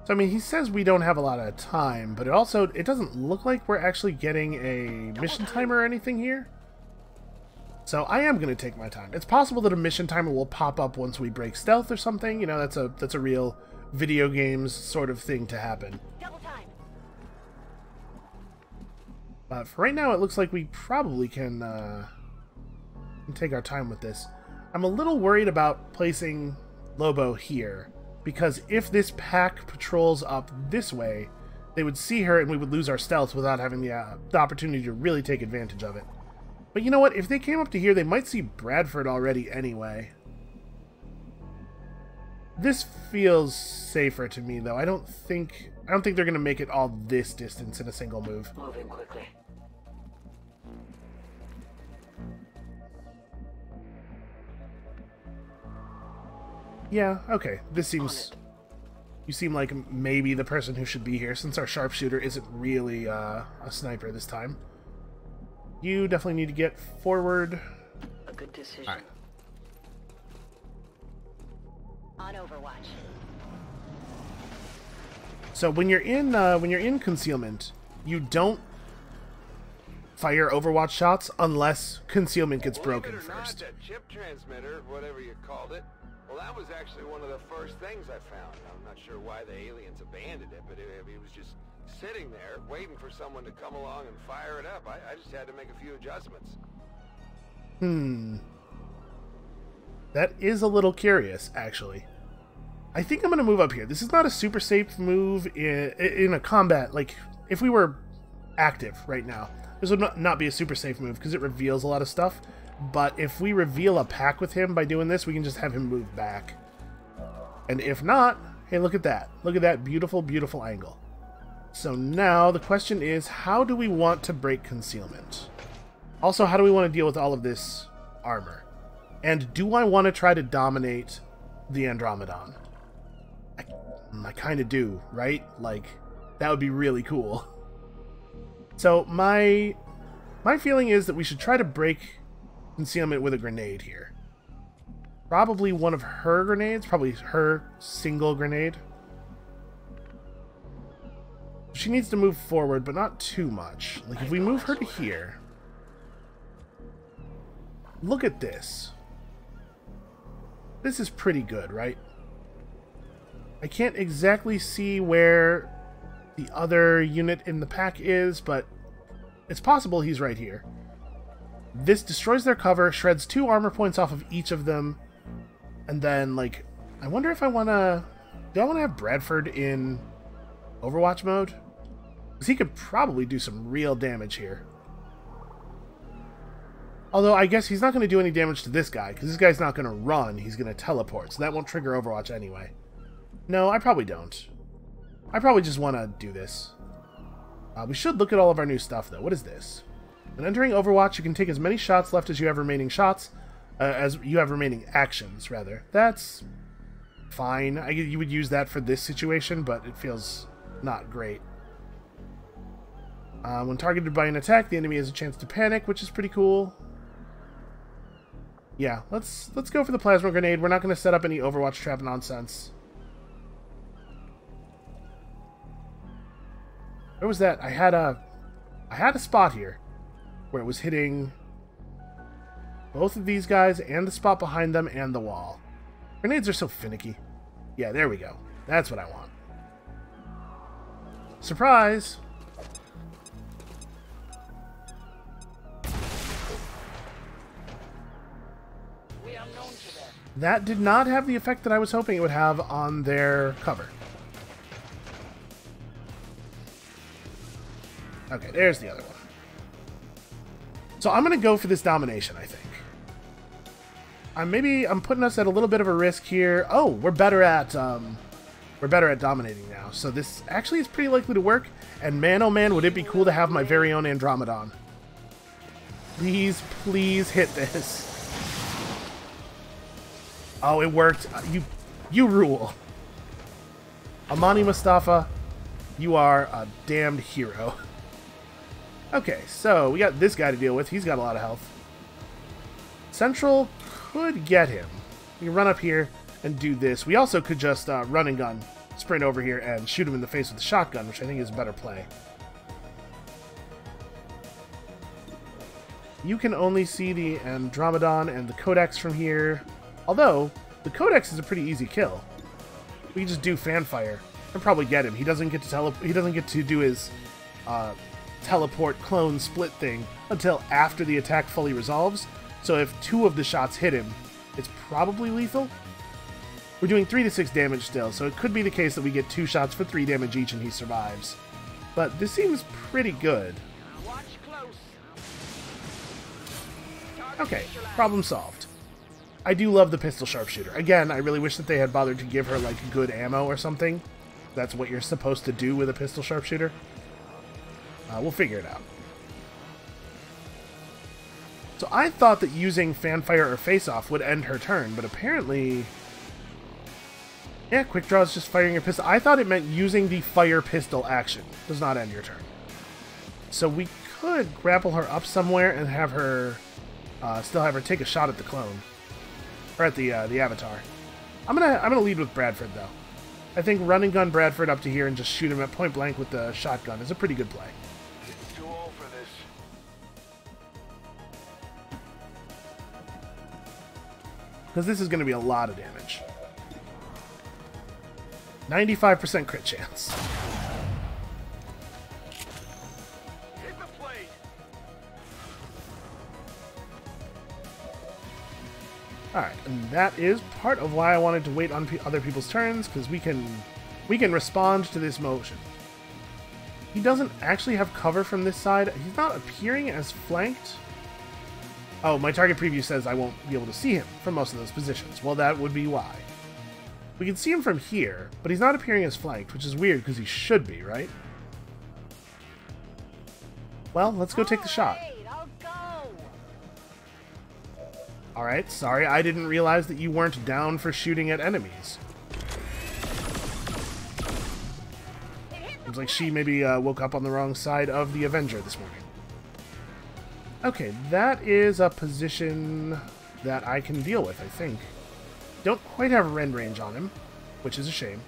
So, I mean, he says we don't have a lot of time, but it doesn't look like we're actually getting a mission timer or anything here. So I am going to take my time. It's possible that a mission timer will pop up once we break stealth or something. You know, that's a real video games sort of thing to happen. Double time. But for right now, it looks like we probably can take our time with this. I'm a little worried about placing Lobo here, because if this pack patrols up this way, they would see her and we would lose our stealth without having the opportunity to really take advantage of it. But you know what? If they came up to here, they might see Bradford already anyway. This feels safer to me, though. I don't think they're going to make it all this distance in a single move. Moving quickly. Yeah, okay. This seems... You seem like maybe the person who should be here, since our sharpshooter isn't really a sniper this time. You definitely need to get forward. A good decision. Alright. On Overwatch. So when you're in concealment, you don't fire Overwatch shots unless concealment gets broken Believe it or not, first. that chip transmitter, whatever you called it, well, that was actually one of the first things I found. I'm not sure why the aliens abandoned it, but it was just sitting there waiting for someone to come along and fire it up. I just had to make a few adjustments. That is a little curious, actually. I think I'm going to move up here. This is not a super safe move in a combat. Like, if we were active right now, this would not be a super safe move because it reveals a lot of stuff. But if we reveal a pack with him by doing this, we can just have him move back. And if not, hey, look at that. Look at that beautiful, beautiful angle. So now the question is, how do we want to break concealment? Also, how do we want to deal with all of this armor? And do I want to try to dominate the Andromedon? I kind of do, right? Like, that would be really cool. So my feeling is that we should try to break concealment with a grenade here. Probably one of her grenades, probably her single grenade. She needs to move forward, but not too much. Like, if we move her to here... Look at this. This is pretty good, right? I can't exactly see where the other unit in the pack is, but it's possible he's right here. This destroys their cover, shreds 2 armor points off of each of them, and then, like, I wonder if I want to... Do I want to have Bradford in Overwatch mode? Because he could probably do some real damage here. Although, I guess he's not going to do any damage to this guy, because this guy's not going to run, he's going to teleport, so that won't trigger Overwatch anyway. No, I probably don't. I probably just want to do this. We should look at all of our new stuff, though. What is this? When entering Overwatch, you can take as many shots left as you have remaining shots, as you have remaining actions, rather. That's fine. You would use that for this situation, but it feels not great. When targeted by an attack, the enemy has a chance to panic, which is pretty cool. Yeah, let's go for the plasma grenade. We're not going to set up any Overwatch trap nonsense. Where was that? I had a spot here where it was hitting both of these guys and the spot behind them and the wall. Grenades are so finicky. Yeah, there we go. That's what I want. Surprise! That did not have the effect that I was hoping it would have on their cover. Okay, there's the other one. So I'm going to go for this domination, I think. I'm putting us at a little bit of a risk here. Oh, we're better at dominating now. So this actually is pretty likely to work. And man, oh man, would it be cool to have my very own Andromedon. Please, please hit this. Oh, it worked. You rule. Amani Mustafa, you are a damned hero. Okay, so we got this guy to deal with. He's got a lot of health. Central could get him. We can run up here and do this. We also could just run and gun, sprint over here, and shoot him in the face with the shotgun, which I think is a better play. You can only see the Andromedon and the Codex from here. Although, the Codex is a pretty easy kill. We can just do fanfire and probably get him. He doesn't get to do his teleport clone split thing until after the attack fully resolves. So if 2 of the shots hit him, it's probably lethal. We're doing 3 to 6 damage still, so it could be the case that we get 2 shots for 3 damage each and he survives. But this seems pretty good. Watch close. Okay, problem solved. I do love the pistol sharpshooter. Again, I really wish that they had bothered to give her, like, good ammo or something. That's what you're supposed to do with a pistol sharpshooter. We'll figure it out. So I thought that using fanfire or face-off would end her turn, but apparently... Yeah, quick draw is just firing your pistol. I thought it meant using the fire pistol action does not end your turn. So we could grapple her up somewhere and have her... still have her take a shot at the clone. Or at the avatar. I'm gonna lead with Bradford, though. I think run and gun Bradford up to here and just shoot him at point blank with the shotgun is a pretty good play. Too old for this. Because this is going to be a lot of damage. 95% crit chance. Hit the plate. Alright, and that is part of why I wanted to wait on other people's turns, because we can respond to this motion. He doesn't actually have cover from this side. He's not appearing as flanked. Oh, my target preview says I won't be able to see him from most of those positions. Well, that would be why. We can see him from here, but he's not appearing as flanked, which is weird because he should be, right? Well, let's go take the shot. I'll go. Alright, sorry, I didn't realize that you weren't down for shooting at enemies. Seems like she maybe woke up on the wrong side of the Avenger this morning. Okay, that is a position that I can deal with, I think. Don't quite have rend range on him, which is a shame.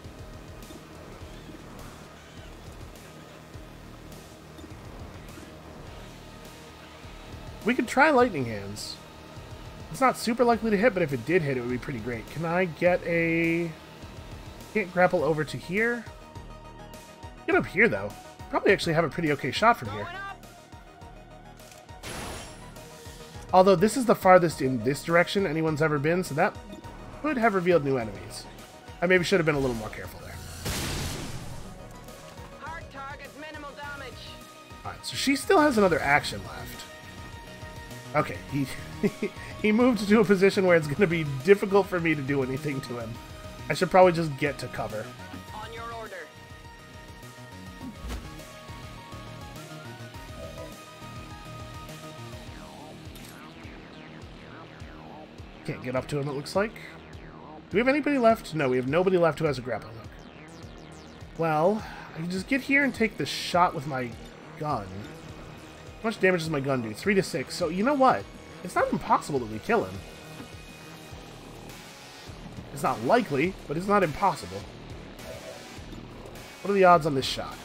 We could try Lightning Hands. It's not super likely to hit, but if it did hit, it would be pretty great. Can I get a... Can't grapple over to here? Get up here, though. Probably actually have a pretty okay shot from here. Although this is the farthest in this direction anyone's ever been, so that could have revealed new enemies. I maybe should have been a little more careful there. Hard target, minimal damage. Alright, so she still has another action left. Okay, he moved to a position where it's going to be difficult for me to do anything to him. I should probably just get to cover. On your order. Can't get up to him, it looks like. Do we have anybody left? No, we have nobody left who has a grappling hook. Well, I can just get here and take the shot with my gun. How much damage does my gun do? 3 to 6. So, you know what? It's not impossible that we kill him. It's not likely, but it's not impossible. What are the odds on this shot?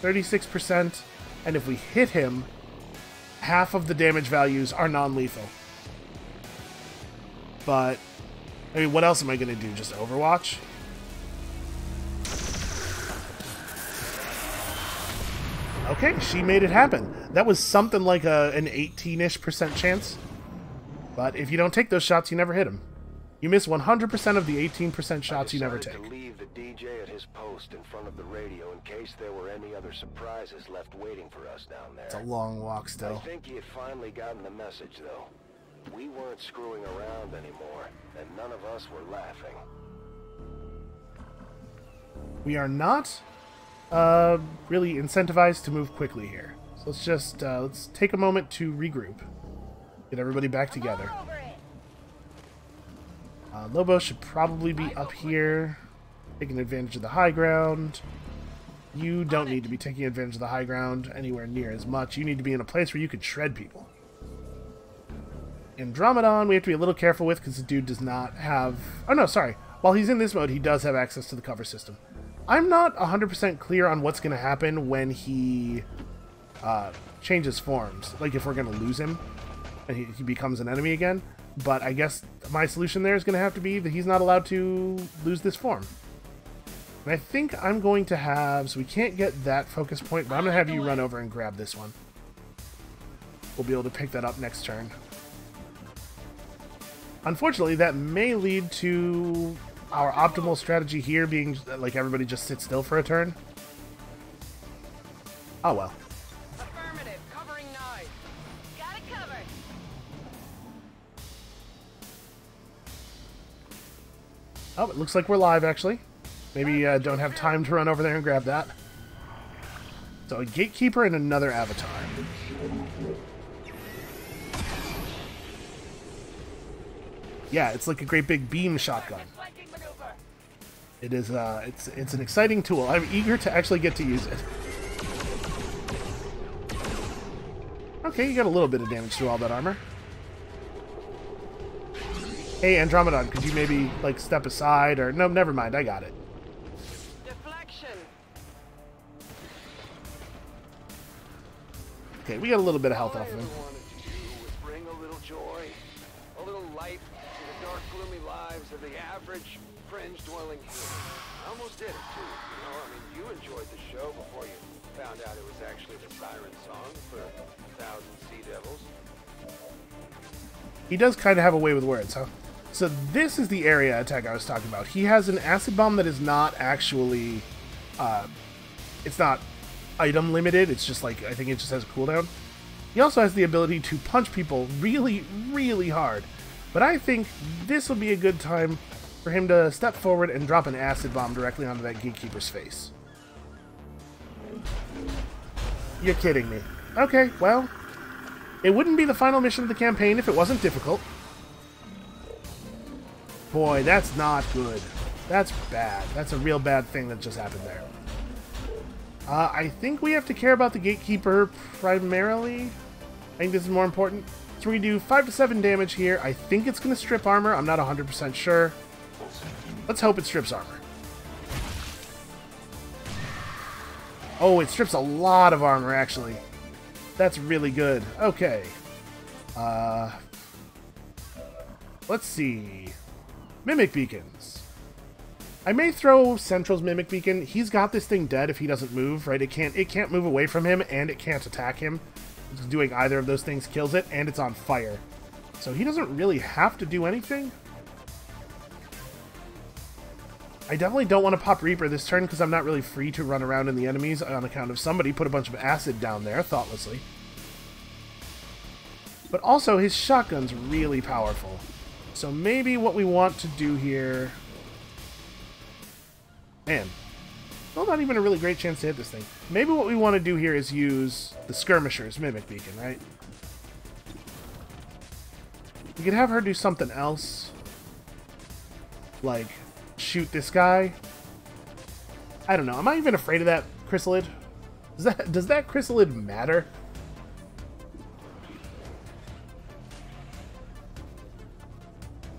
36%, and if we hit him, half of the damage values are non-lethal. But, I mean, what else am I going to do? Just Overwatch? Okay, she made it happen. That was something like an 18-ish% chance. But if you don't take those shots, you never hit them. You miss 100% of the 18% shots you never take. To leave the DJ at his post in front of the radio in case there were any other surprises left waiting for us down there. It's a long walk still. I think he had finally gotten the message, though. We weren't screwing around anymore, and none of us were laughing. We are not really incentivized to move quickly here. So let's just let's take a moment to regroup. Get everybody back together. Lobo should probably be up here, taking advantage of the high ground. You don't need to be taking advantage of the high ground anywhere near as much. You need to be in a place where you can shred people. Andromedon, we have to be a little careful with because the dude does not have... Oh, no, sorry. While he's in this mode, he does have access to the cover system. I'm not 100% clear on what's going to happen when he changes forms. Like, if we're going to lose him and he becomes an enemy again. But I guess my solution there is going to have to be that he's not allowed to lose this form. And I think I'm going to have... So we can't get that focus point, but I'm going to have you run over and grab this one. We'll be able to pick that up next turn. Unfortunately, that may lead to our optimal strategy here being like everybody just sits still for a turn. Oh well. Affirmative, covering now. Got it covered. Oh, it looks like we're live actually. Maybe don't have time to run over there and grab that. So a gatekeeper and another avatar. Yeah, it's like a great big beam shotgun. It is, it's an exciting tool. I'm eager to actually get to use it. Okay, you got a little bit of damage through all that armor. Hey, Andromedon, could you maybe, like, step aside? Or, no, never mind, I got it. Okay, we got a little bit of health All I off of ever him. wanted to do was bring a little joy, a little light to the dark, gloomy lives of the average fringe-dwelling human. I almost did it, too. You know, I mean, you enjoyed the show before you found out it was actually the siren song for 1,000 sea devils. He does kind of have a way with words, huh? So this is the area attack I was talking about. He has an acid bomb that is not actually... it's not item limited. It's just like, I think it just has a cooldown. He also has the ability to punch people really, really hard. But I think this will be a good time for him to step forward and drop an acid bomb directly onto that gatekeeper's face. You're kidding me. Okay, well, it wouldn't be the final mission of the campaign if it wasn't difficult. Boy, that's not good. That's bad. That's a real bad thing that just happened there. I think we have to care about the gatekeeper primarily. I think this is more important. So we're going to do 5 to 7 damage here. I think it's going to strip armor. I'm not 100% sure. Let's hope it strips armor. Oh, it strips a lot of armor, actually. That's really good. Okay. Let's see. Mimic beacons. I may throw Central's Mimic Beacon. He's got this thing dead if he doesn't move, right? It can't move away from him, and it can't attack him. Doing either of those things kills it, and it's on fire. So he doesn't really have to do anything. I definitely don't want to pop Reaper this turn because I'm not really free to run around in the enemies on account of somebody put a bunch of acid down there thoughtlessly. But also, his shotgun's really powerful. So maybe what we want to do here... Man, well, not even a really great chance to hit this thing. Maybe what we want to do here is use the Skirmisher's Mimic Beacon, right? We could have her do something else. Like, shoot this guy. I don't know. Am I even afraid of that chrysalid? Does that chrysalid matter?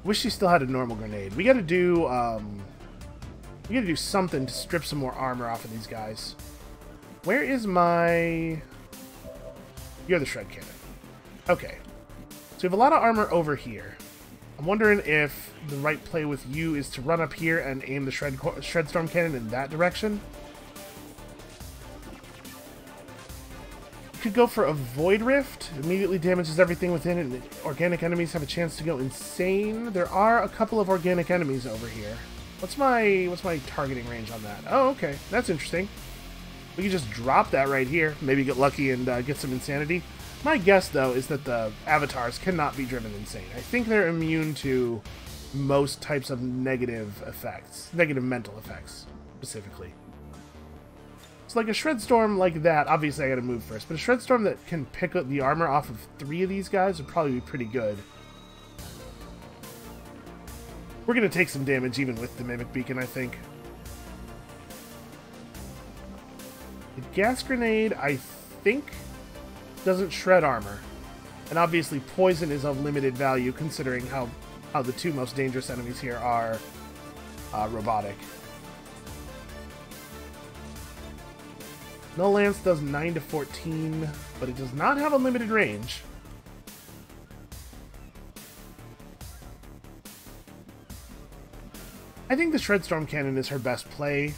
Wish she still had a normal grenade. We gotta do, we gotta do something to strip some more armor off of these guys. Where is my... You're the Shred Cannon. Okay. So we have a lot of armor over here. I'm wondering if the right play with you is to run up here and aim the Shred Storm Cannon in that direction. You could go for a Void Rift. Immediately damages everything within it, and organic enemies have a chance to go insane. There are a couple of organic enemies over here. What's my targeting range on that? Oh, okay. That's interesting. We can just drop that right here. Maybe get lucky and get some insanity. My guess, though, is that the avatars cannot be driven insane. I think they're immune to most types of negative effects. Negative mental effects, specifically. So like a Shred Storm like that, obviously I gotta move first, but a Shred Storm that can pick up the armor off of 3 of these guys would probably be pretty good. We're going to take some damage even with the Mimic Beacon, I think. The Gas Grenade, I think, doesn't shred armor. And obviously Poison is of limited value considering how the 2 most dangerous enemies here are robotic. Null Lance does 9 to 14, but it does not have a limited range. I think the Shred Storm Cannon is her best play.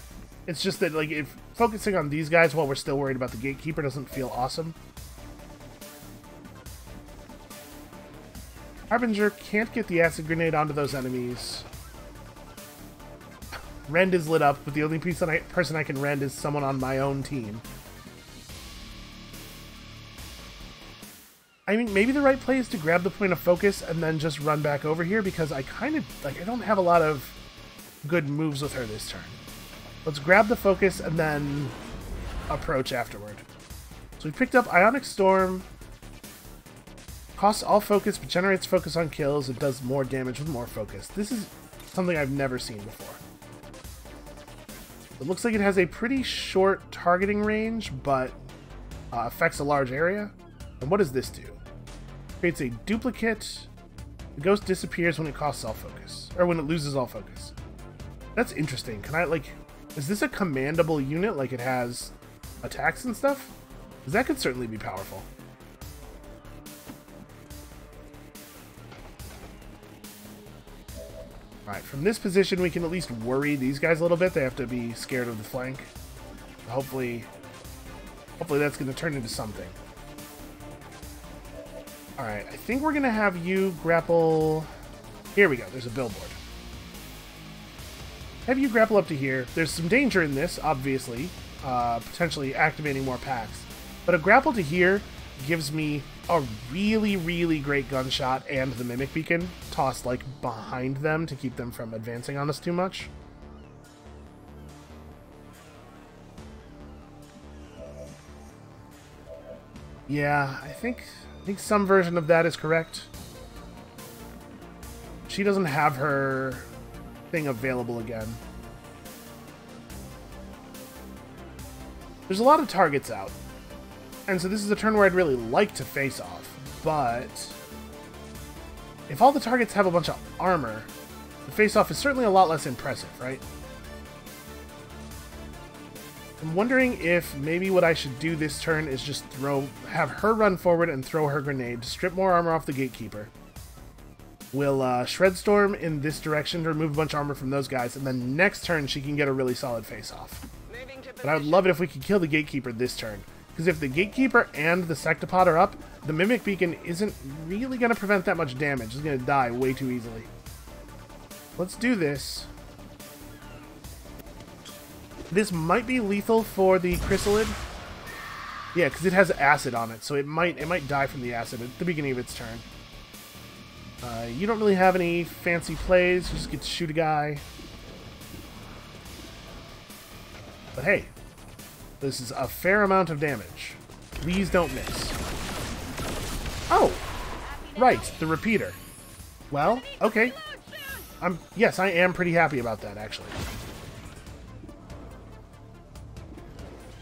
It's just that, like, if focusing on these guys while we're still worried about the Gatekeeper doesn't feel awesome. Harbinger can't get the Acid Grenade onto those enemies. Rend is lit up, but the only person I can rend is someone on my own team. I mean, maybe the right play is to grab the point of focus and then just run back over here because I kind of, like, I don't have a lot of good moves with her this turn. Let's grab the focus and then approach afterward. So we picked up Ionic Storm. Costs all focus, but generates focus on kills. It does more damage with more focus. This is something I've never seen before. It looks like it has a pretty short targeting range, but affects a large area. And what does this do? Creates a duplicate. The ghost disappears when it costs all focus, or when it loses all focus. That's interesting. Can I, like, is this a commandable unit? Like it has attacks and stuff? Because that could certainly be powerful. Alright, from this position we can at least worry these guys a little bit. They have to be scared of the flank. Hopefully that's going to turn into something. Alright, I think we're going to have you grapple... Here we go, there's a billboard. Have you grapple up to here. There's some danger in this, obviously. Potentially activating more packs. But a grapple to here gives me a really, really great gunshot and the Mimic Beacon tossed, like, behind them to keep them from advancing on us too much. Yeah, I think some version of that is correct. She doesn't have her thing available again. There's a lot of targets out. And so this is a turn where I'd really like to face off, but if all the targets have a bunch of armor, the face-off is certainly a lot less impressive, right? I'm wondering if maybe what I should do this turn is just have her run forward and throw her grenade, strip more armor off the Gatekeeper. We'll Shred Storm in this direction to remove a bunch of armor from those guys, and then next turn she can get a really solid face-off. But I would love it if we could kill the Gatekeeper this turn. Because if the Gatekeeper and the Sectopod are up, the Mimic Beacon isn't really going to prevent that much damage. It's going to die way too easily. Let's do this. This might be lethal for the Chrysalid. Yeah, because it has acid on it, so it might die from the acid at the beginning of its turn. You don't really have any fancy plays. You just get to shoot a guy. But hey, this is a fair amount of damage. Please don't miss. Oh! Right, the repeater. Well, okay. Yes, I am pretty happy about that, actually.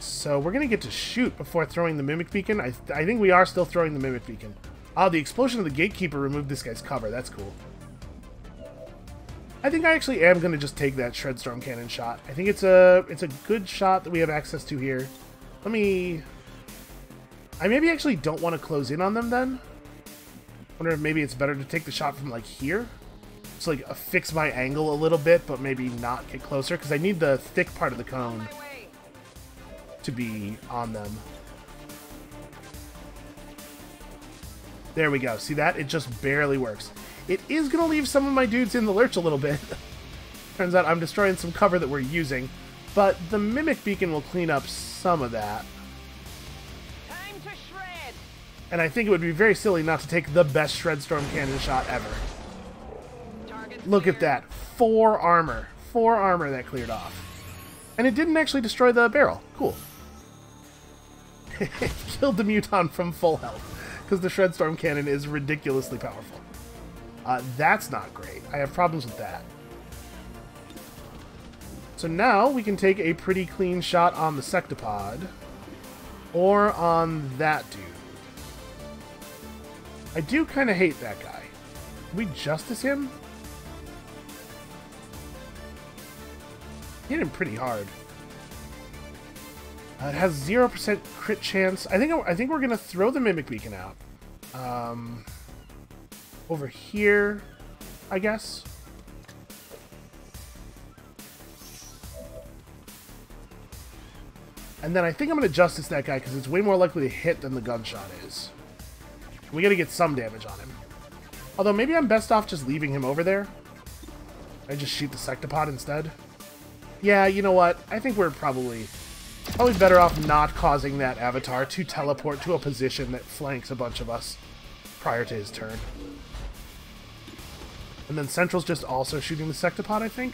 So we're going to get to shoot before throwing the Mimic Beacon. I think we are still throwing the Mimic Beacon. Oh, the explosion of the Gatekeeper removed this guy's cover. That's cool. I think I actually am going to just take that Shred Storm Cannon shot. I think it's a good shot that we have access to here. I maybe actually don't want to close in on them then. Wonder if maybe it's better to take the shot from like here. So like fix my angle a little bit, but maybe not get closer, because I need the thick part of the cone to be on them. There we go. See that? It just barely works. It is going to leave some of my dudes in the lurch a little bit. Turns out I'm destroying some cover that we're using, but the Mimic Beacon will clean up some of that. Time to shred. And I think it would be very silly not to take the best Shred Storm Cannon shot ever. Look at that. 4 armor. 4 armor that cleared off. And it didn't actually destroy the barrel. Cool. It killed the Muton from full health, because the Shred Storm Cannon is ridiculously powerful. That's not great. I have problems with that. So now we can take a pretty clean shot on the Sectopod, or on that dude. I do kind of hate that guy. Can we justice him? Hit him pretty hard. It has 0% crit chance. I think we're gonna throw the Mimic Beacon out. Over here, I guess. And then I think I'm gonna justice that guy because it's way more likely to hit than the gunshot is. We gotta get some damage on him. Although maybe I'm best off just leaving him over there. I just shoot the Sectopod instead. Yeah, you know what? I think we're probably better off not causing that Avatar to teleport to a position that flanks a bunch of us prior to his turn. And then Central's just also shooting the Sectopod, I think?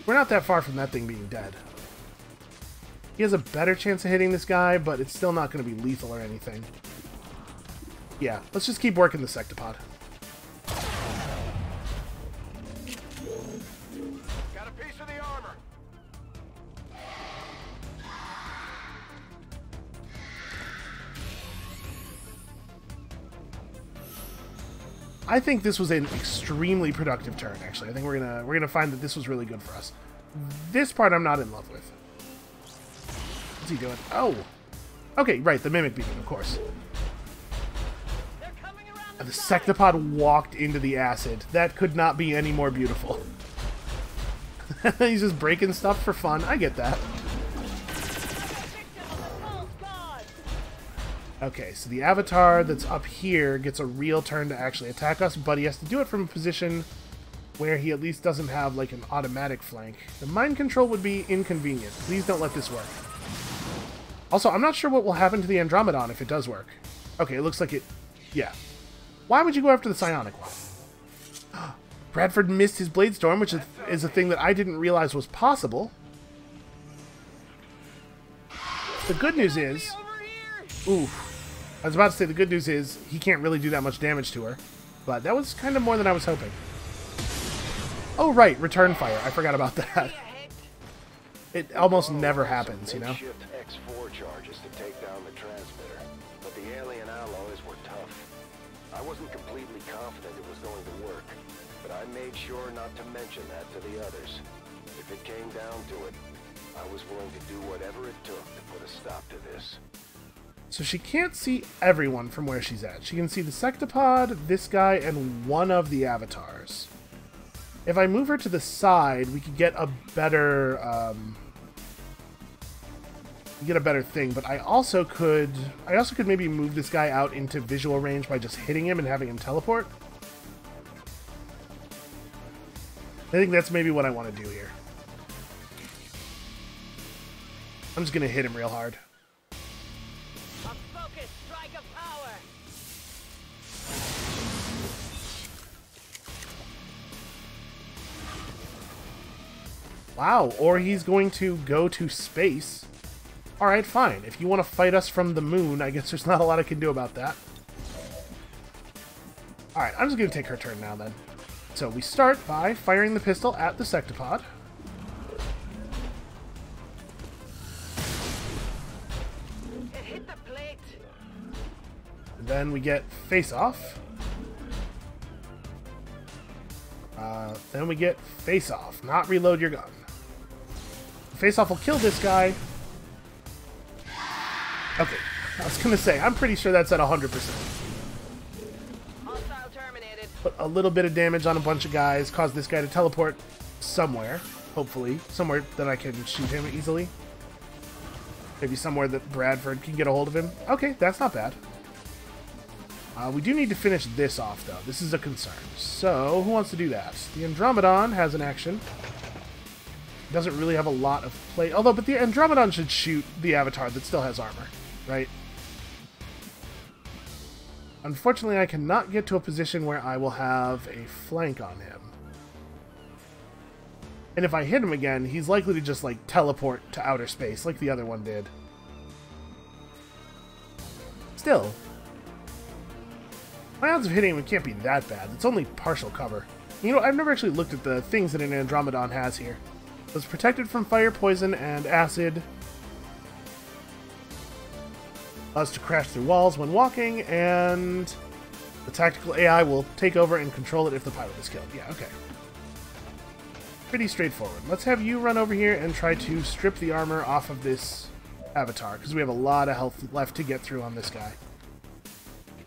We're not that far from that thing being dead. He has a better chance of hitting this guy, but it's still not going to be lethal or anything. Yeah, let's just keep working the Sectopod. Got a piece of the armor. I think this was an extremely productive turn, actually. I think we're gonna find that this was really good for us. This part I'm not in love with. What's he doing? Oh! Okay, right, the Mimic Beacon, of course. They're coming around The sectopod walked into the acid. That could not be any more beautiful. He's just breaking stuff for fun. I get that. Okay, so the avatar that's up here gets a real turn to actually attack us, but he has to do it from a position where he at least doesn't have, like, an automatic flank. The mind control would be inconvenient. Please don't let this work. Also, I'm not sure what will happen to the Andromedon if it does work. Okay, it looks like it... Yeah. Why would you go after the psionic one? Bradford missed his Blade Storm, which is a thing that I didn't realize was possible. The good news is... Oof. I was about to say the good news is he can't really do that much damage to her. But that was kind of more than I was hoping. Oh, right. Return fire. I forgot about that. It almost never happens, you know? Makeshift X4 charges to take down the transmitter, but the alien alloys were tough. I wasn't completely confident it was going to work, but I made sure not to mention that to the others. If it came down to it, I was willing to do whatever it took to put a stop to this. So she can't see everyone from where she's at. She can see the sectopod, this guy, and one of the avatars. If I move her to the side, we could get a better, thing. But I also could maybe move this guy out into visual range by just hitting him and having him teleport. I think that's maybe what I want to do here. I'm just gonna hit him real hard. A focused strike of power. Wow, or he's going to go to space. Alright, fine. If you want to fight us from the moon, I guess there's not a lot I can do about that. Alright, I'm just going to take her turn now then. So we start by firing the pistol at the sectopod. It hit the plate. And then we get face-off. Then we get face-off. Not reload your gun. Face-off will kill this guy. Okay, I was going to say, I'm pretty sure that's at 100%. Hostile terminated. Put a little bit of damage on a bunch of guys, cause this guy to teleport somewhere, hopefully. Somewhere that I can shoot him easily. Maybe somewhere that Bradford can get a hold of him. Okay, that's not bad. We do need to finish this off, though. This is a concern. So, who wants to do that? The Andromedon has an action. Doesn't really have a lot of play. Although, but the Andromedon should shoot the Avatar that still has armor, right? Unfortunately, I cannot get to a position where I will have a flank on him. And if I hit him again, he's likely to just, like, teleport to outer space, like the other one did. Still, my odds of hitting him can't be that bad. It's only partial cover. You know, I've never actually looked at the things that an Andromedon has here. It's protected from fire, poison, and acid. Allows to crash through walls when walking, and the tactical AI will take over and control it if the pilot is killed. Yeah, okay. Pretty straightforward. Let's have you run over here and try to strip the armor off of this Avatar, because we have a lot of health left to get through on this guy.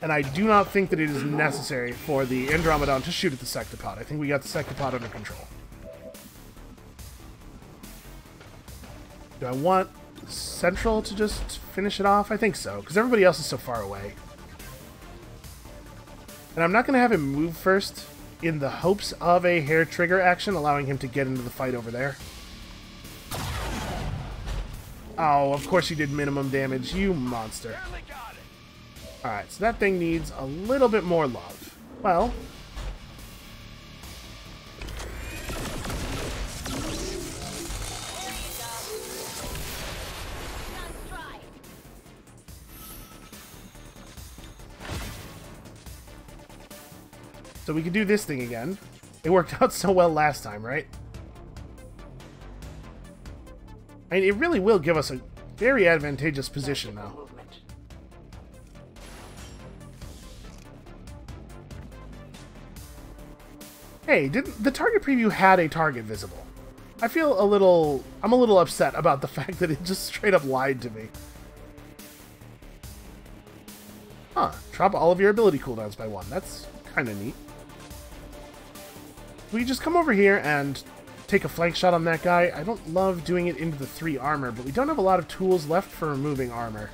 And I do not think that it is necessary for the Andromedon to shoot at the sectopod. I think we got the sectopod under control. Do I want Central to just finish it off? I think so, because everybody else is so far away. And I'm not going to have him move first in the hopes of a hair trigger action, allowing him to get into the fight over there. Oh, of course you did minimum damage, you monster. Alright, so that thing needs a little bit more love. Well, so we can do this thing again. It worked out so well last time, right? I mean, it really will give us a very advantageous position now. Hey, the target preview had a target visible. I'm a little upset about the fact that it just straight up lied to me. Huh. Drop all of your ability cooldowns by 1. That's kind of neat. We just come over here and take a flank shot on that guy. I don't love doing it into the 3 armor, but we don't have a lot of tools left for removing armor.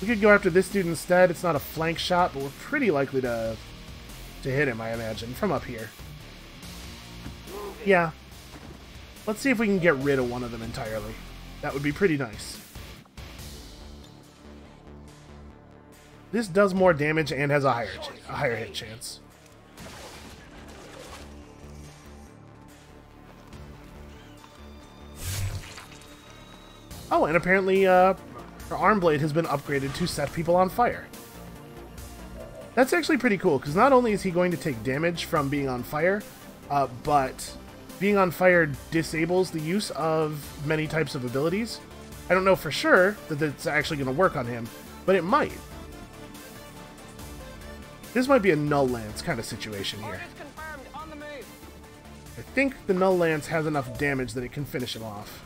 We could go after this dude instead. It's not a flank shot, but we're pretty likely to hit him, I imagine, from up here. Yeah. Let's see if we can get rid of one of them entirely. That would be pretty nice. This does more damage and has a higher hit chance. Oh, and apparently her arm blade has been upgraded to set people on fire. That's actually pretty cool, because not only is he going to take damage from being on fire, but being on fire disables the use of many types of abilities. I don't know for sure that it's actually going to work on him, but it might. This might be a Null Lance kind of situation here. Orders confirmed. On the move. I think the Null Lance has enough damage that it can finish him off.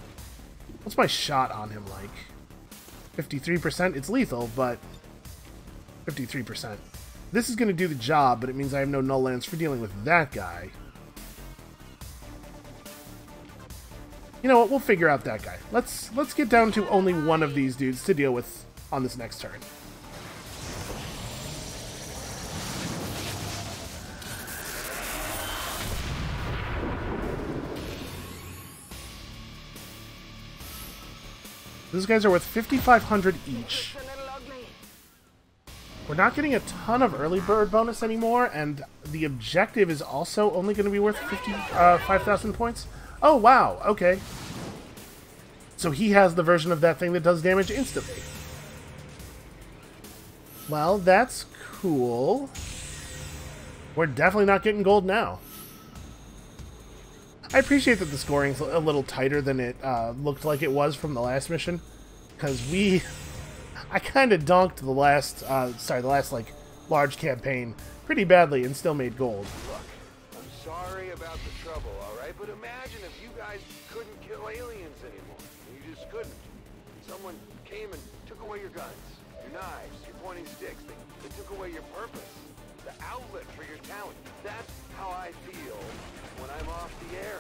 What's my shot on him like? 53%? It's lethal, but 53%. This is going to do the job, but it means I have no Null Lance for dealing with that guy. You know what? We'll figure out that guy. Let's get down to only one of these dudes to deal with on this next turn. Those guys are worth 5,500 each. We're not getting a ton of early bird bonus anymore, and the objective is also only going to be worth 5,000 points. Oh, wow. Okay. So he has the version of that thing that does damage instantly. Well, that's cool. We're definitely not getting gold now. I appreciate that the scoring's a little tighter than it looked like it was from the last mission, because I kind of donked the last, like, large campaign pretty badly and still made gold. Look, I'm sorry about the trouble, alright? But imagine if you guys couldn't kill aliens anymore. You just couldn't. Someone came and took away your guns, your knives, your pointing sticks. They took away your purpose, the outlet for your talent. That's how I feel when I'm off the air.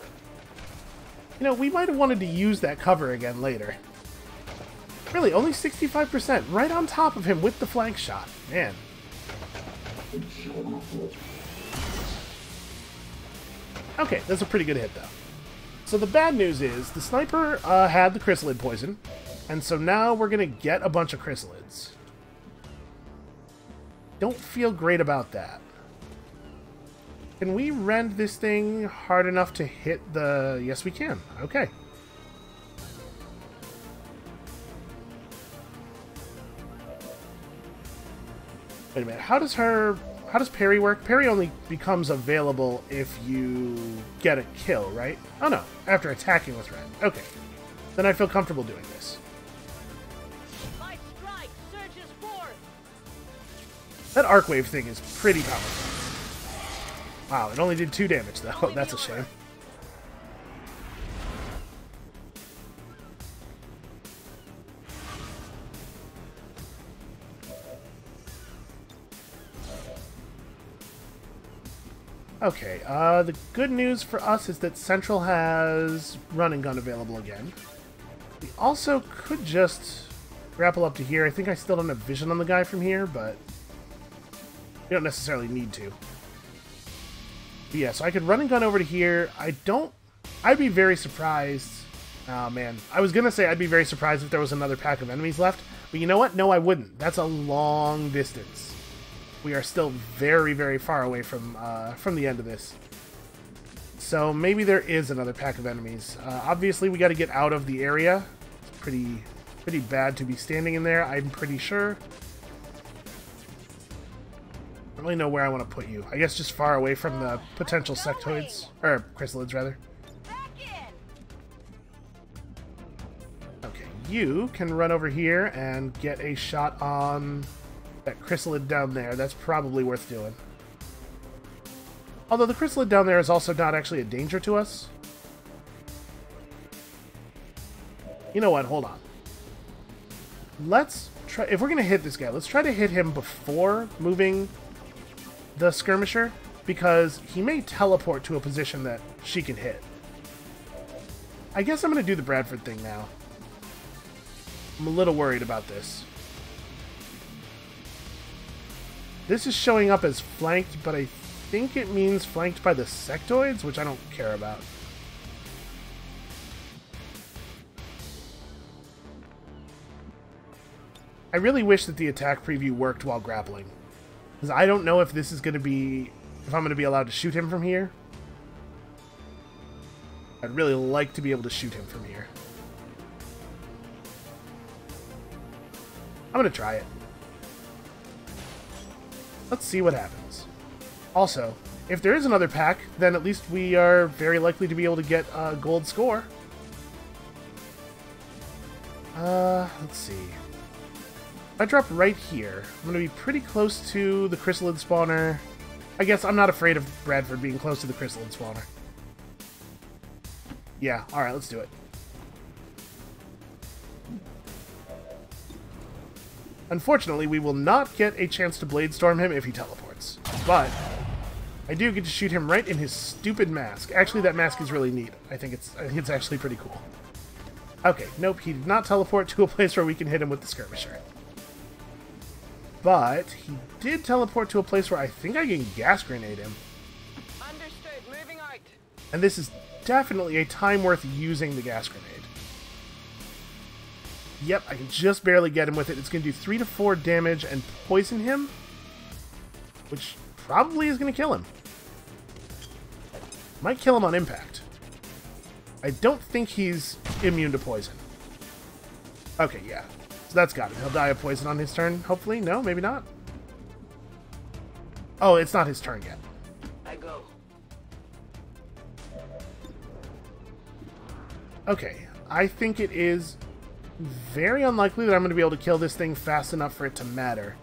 You know, we might have wanted to use that cover again later. Really, only 65%, right on top of him with the flank shot. Man. Okay, that's a pretty good hit, though. So the bad news is, the sniper had the chrysalid poison, and so now we're going to get a bunch of chrysalids. Don't feel great about that. Can we rend this thing hard enough to hit the... Yes, we can. Okay. Wait a minute. How does parry work? Parry only becomes available if you get a kill, right? Oh, no. After attacking with rend. Okay. Then I feel comfortable doing this. My strike surges forth. That arc wave thing is pretty powerful. Wow, it only did 2 damage, though. That's a shame. Okay, the good news for us is that Central has run and gun available again. We also could just grapple up to here. I think I still don't have vision on the guy from here, but we don't necessarily need to. But yeah, so I could run and gun over to here. I'd be very surprised. Oh, man. I was going to say I'd be very surprised if there was another pack of enemies left. But you know what? No, I wouldn't. That's a long distance. We are still very, very far away from the end of this. So maybe there is another pack of enemies. Obviously, we got to get out of the area. It's pretty bad to be standing in there, I'm pretty sure. I don't really know where I want to put you. I guess just far away from the potential sectoids. Or chrysalids, rather. Okay, you can run over here and get a shot on that chrysalid down there. That's probably worth doing. Although the chrysalid down there is also not actually a danger to us. You know what? Hold on. Let's try, if we're gonna hit this guy, let's try to hit him before moving the skirmisher, because he may teleport to a position that she can hit. I guess I'm gonna do the Bradford thing now. I'm a little worried about this. This is showing up as flanked, but I think it means flanked by the sectoids, which I don't care about. I really wish that the attack preview worked while grappling, because I don't know if this is going to be, if I'm going to be allowed to shoot him from here. I'd really like to be able to shoot him from here. I'm going to try it. Let's see what happens. Also, if there is another pack, then at least we are very likely to be able to get a gold score. Let's see. If I drop right here, I'm going to be pretty close to the chrysalid spawner. I guess I'm not afraid of Bradford being close to the chrysalid spawner. Yeah, alright, let's do it. Unfortunately, we will not get a chance to blade storm him if he teleports. But I do get to shoot him right in his stupid mask. Actually, that mask is really neat. I think it's actually pretty cool. Okay, nope, he did not teleport to a place where we can hit him with the skirmisher. But he did teleport to a place where I think I can gas grenade him. Understood. Moving out. And this is definitely a time worth using the gas grenade. Yep, I can just barely get him with it. It's going to do 3 to 4 damage and poison him, which probably is going to kill him. Might kill him on impact. I don't think he's immune to poison. Okay, yeah. So that's got him. He'll die of poison on his turn, hopefully. No, maybe not. Oh, it's not his turn yet. I go. Okay, I think it is very unlikely that I'm going to be able to kill this thing fast enough for it to matter.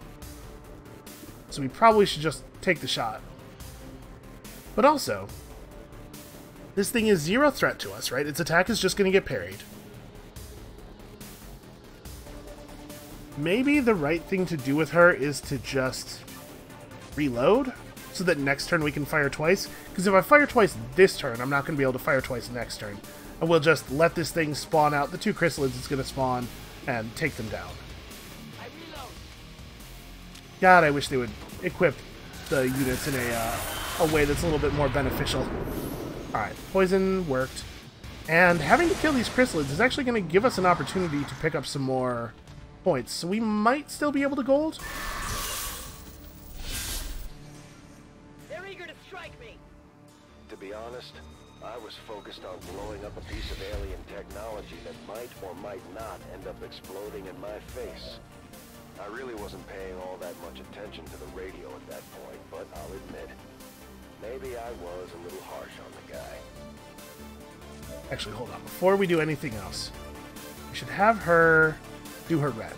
So we probably should just take the shot. But also, this thing is 0 threat to us, right? Its attack is just going to get parried. Maybe the right thing to do with her is to just reload, so that next turn we can fire twice. Because if I fire twice this turn, I'm not going to be able to fire twice next turn. And we'll just let this thing spawn out the 2 chrysalids it's going to spawn and take them down. I reload. God, I wish they would equip the units in a way that's a little bit more beneficial. Alright, poison worked. And having to kill these chrysalids is actually going to give us an opportunity to pick up some more points. So we might still be able to gold. They're eager to strike me. To be honest, I was focused on blowing up a piece of alien technology that might or might not end up exploding in my face. I really wasn't paying all that much attention to the radio at that point, but I'll admit, maybe I was a little harsh on the guy. Actually, hold on. Before we do anything else, we should have her do her rend.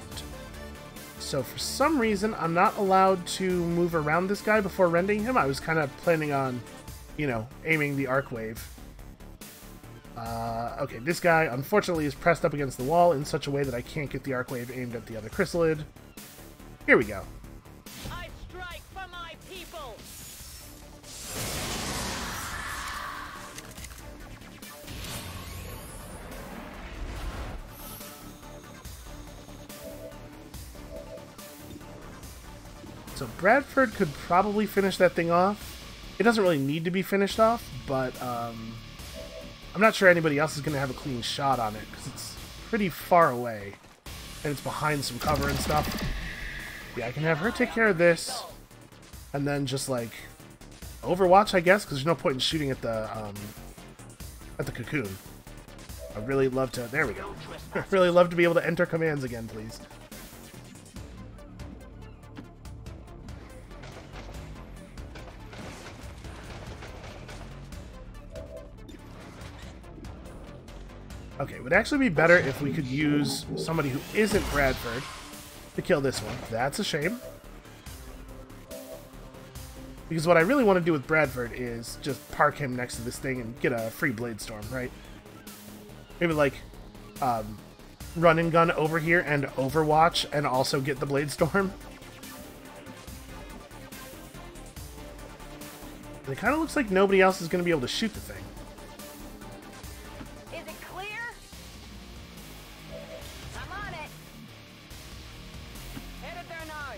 So for some reason, I'm not allowed to move around this guy before rending him. I was kind of planning on, you know, aiming the arc wave. Okay, this guy, unfortunately, is pressed up against the wall in such a way that I can't get the arc wave aimed at the other chrysalid. Here we go. I strike for my people. So Bradford could probably finish that thing off. It doesn't really need to be finished off, but I'm not sure anybody else is going to have a clean shot on it, because it's pretty far away, and it's behind some cover and stuff. Yeah, I can have her take care of this, and then just, like, Overwatch, I guess, because there's no point in shooting at the cocoon. I'd really love to... There we go. I'd really love to be able to enter commands again, please. Okay, it would actually be better if we could use somebody who isn't Bradford to kill this one. That's a shame. Because what I really want to do with Bradford is just park him next to this thing and get a free Blade Storm, right? Maybe like, run and gun over here and Overwatch and also get the Blade Storm. And it kind of looks like nobody else is going to be able to shoot the thing. Is it clear? I'm on it. Headed there now.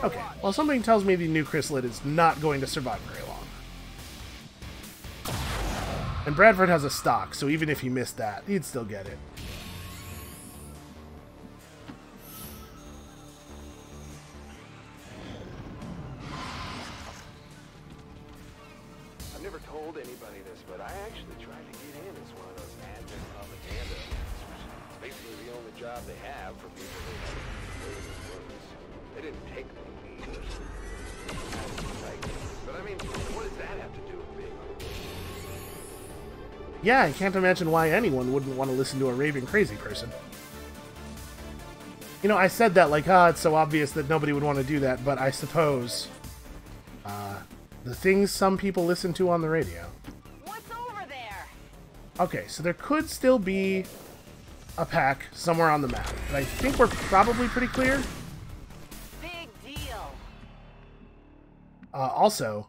Okay, well, something tells me the new chrysalid is not going to survive very long. And Bradford has a stock, so even if he missed that, he'd still get it. I've never told anybody this, but I actually tried to get in as one of those admin propaganda. It's basically the only job they have for people who have millions of rooms. They didn't take me either. But I mean, what does that have to do with being on the board? Yeah, I can't imagine why anyone wouldn't want to listen to a raving crazy person. You know, I said that like, it's so obvious that nobody would want to do that, but I suppose the things some people listen to on the radio. What's over there? Okay, so there could still be a pack somewhere on the map, but I think we're probably pretty clear. Big deal. Also,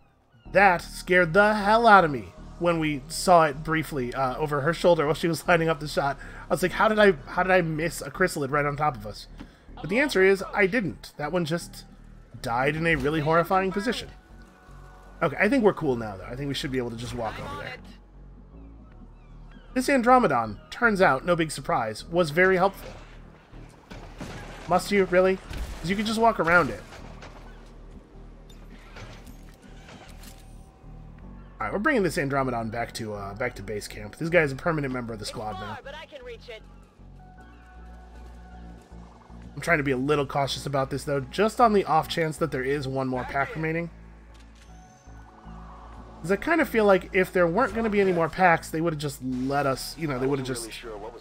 that scared the hell out of me when we saw it briefly over her shoulder while she was lining up the shot. I was like, how did I miss a chrysalid right on top of us? But the answer is, I didn't. That one just died in a really horrifying position. Okay, I think we're cool now, though. I think we should be able to just walk over there. This Andromedon, turns out, no big surprise, was very helpful. Must you, really? Because you can just walk around it. Alright, we're bringing this Andromedon back to base camp. This guy is a permanent member of the squad now. But I can reach it. I'm trying to be a little cautious about this, though, just on the off chance that there is one more pack remaining. Because I kind of feel like if there weren't going to be any more packs, they would have just let us, you know, they would have just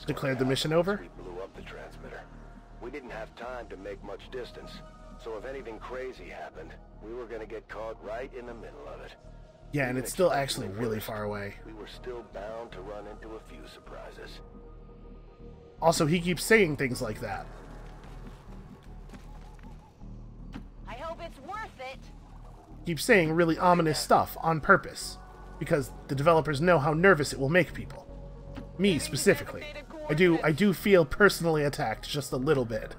declared the mission over. We blew up the transmitter. We didn't have time to make much distance, so if anything crazy happened, we were going to get caught right in the middle of it. Yeah, and it's still actually really far away. We were still bound to run into a few surprises. Also, he keeps saying things like that. I hope it's worth it. Keeps saying really ominous stuff on purpose, because the developers know how nervous it will make people. Me specifically. I do feel personally attacked just a little bit.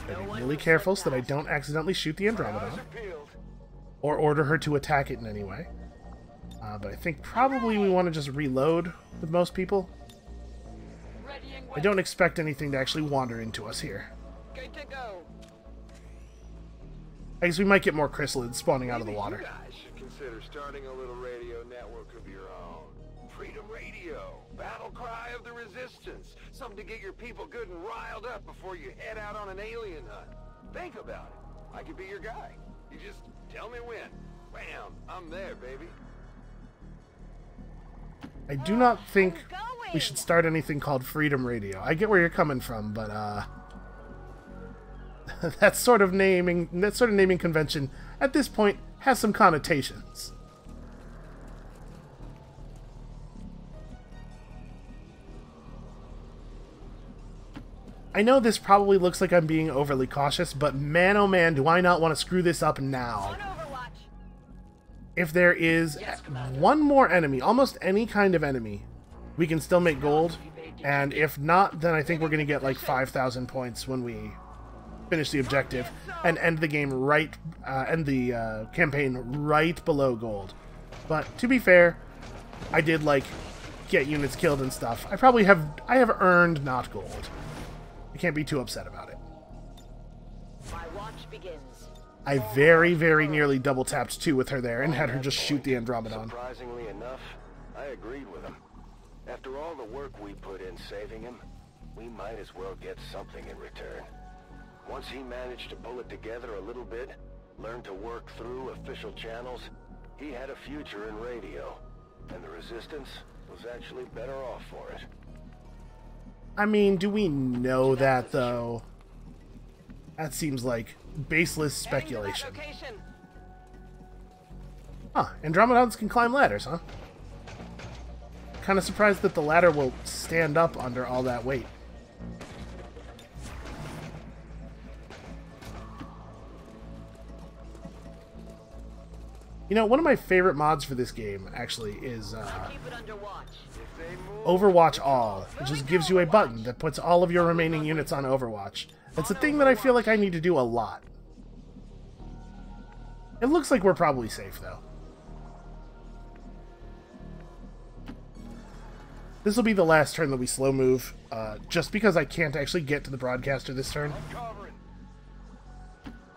Gotta be really careful so that I don't accidentally shoot the Andromedon, or order her to attack it in any way. But I think probably we want to just reload with most people. I don't expect anything to actually wander into us here. Good to go. I guess we might get more chrysalids spawning out of the Maybe water. You guys should consider starting a little radio network of your own. Freedom Radio, battle cry of the resistance. Something to get your people good and riled up before you head out on an alien hunt. Think about it. I could be your guy. You just tell me when. Bam, I'm there, baby. I do not think we should start anything called Freedom Radio. I get where you're coming from, but that sort of naming convention at this point has some connotations. I know this probably looks like I'm being overly cautious, but man oh man, do I not want to screw this up now. If there is one more enemy, almost any kind of enemy, we can still make gold. And if not, then I think we're going to get like 5,000 points when we finish the objective and end the game right, end the campaign right below gold. But to be fair, I did like get units killed and stuff. I have earned not gold. I can't be too upset about it. My watch begins. I very, very nearly double tapped 2 with her there and had her just shoot the Andromedon. Surprisingly enough, I agreed with him. After all the work we put in saving him, we might as well get something in return. Once he managed to pull it together a little bit, learn to work through official channels, he had a future in radio, and the Resistance was actually better off for it. I mean, do we know that, though? That seems like baseless Heading to that speculation. location. Huh, Andromedons can climb ladders, huh? Kind of surprised that the ladder will stand up under all that weight. You know, one of my favorite mods for this game, actually, is Keep it under watch. Overwatch All, which just gives you a button that puts all of your remaining units on Overwatch. It's a thing that I feel like I need to do a lot. It looks like we're probably safe, though. This will be the last turn that we slow move, just because I can't actually get to the broadcaster this turn.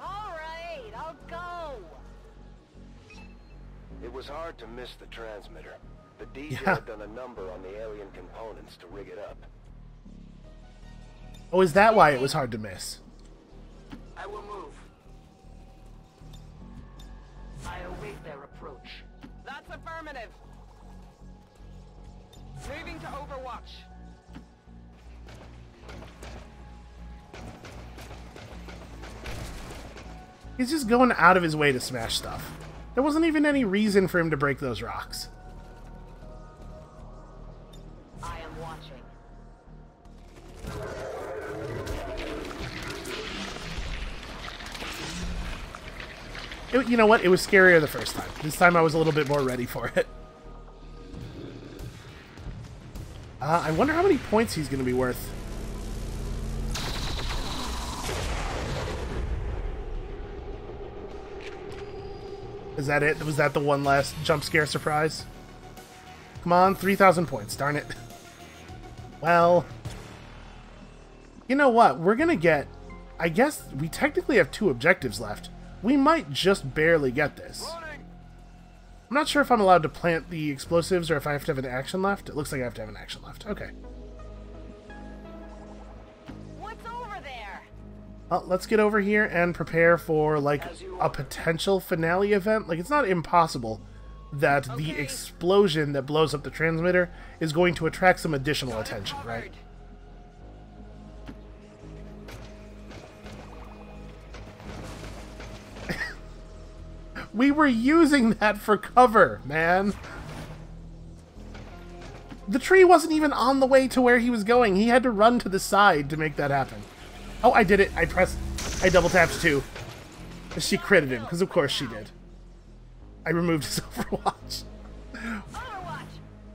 All right, I'll go. It was hard to miss the transmitter. The DJ Yeah. had done a number on the alien components to rig it up. Oh, is that why it was hard to miss? I will move. I await their approach. That's affirmative. Moving to Overwatch. He's just going out of his way to smash stuff. There wasn't even any reason for him to break those rocks. I am watching. You know what? It was scarier the first time. This time I was a little bit more ready for it. I wonder how many points he's going to be worth. Is that it? Was that the one last jump scare surprise? Come on, 3,000 points. Darn it. Well, you know what? We're going to get... I guess we technically have 2 objectives left. We might just barely get this. I'm not sure if I'm allowed to plant the explosives or if I have to have an action left. It looks like I have to have an action left. Okay. What's over there? Well, let's get over here and prepare for, like, a potential finale event. Like, it's not impossible that the explosion that blows up the transmitter is going to attract some additional attention, right? We were using that for cover, man. The tree wasn't even on the way to where he was going. He had to run to the side to make that happen. Oh, I did it. I double tapped too. She critted him, because of course she did. I removed his Overwatch. Overwatch.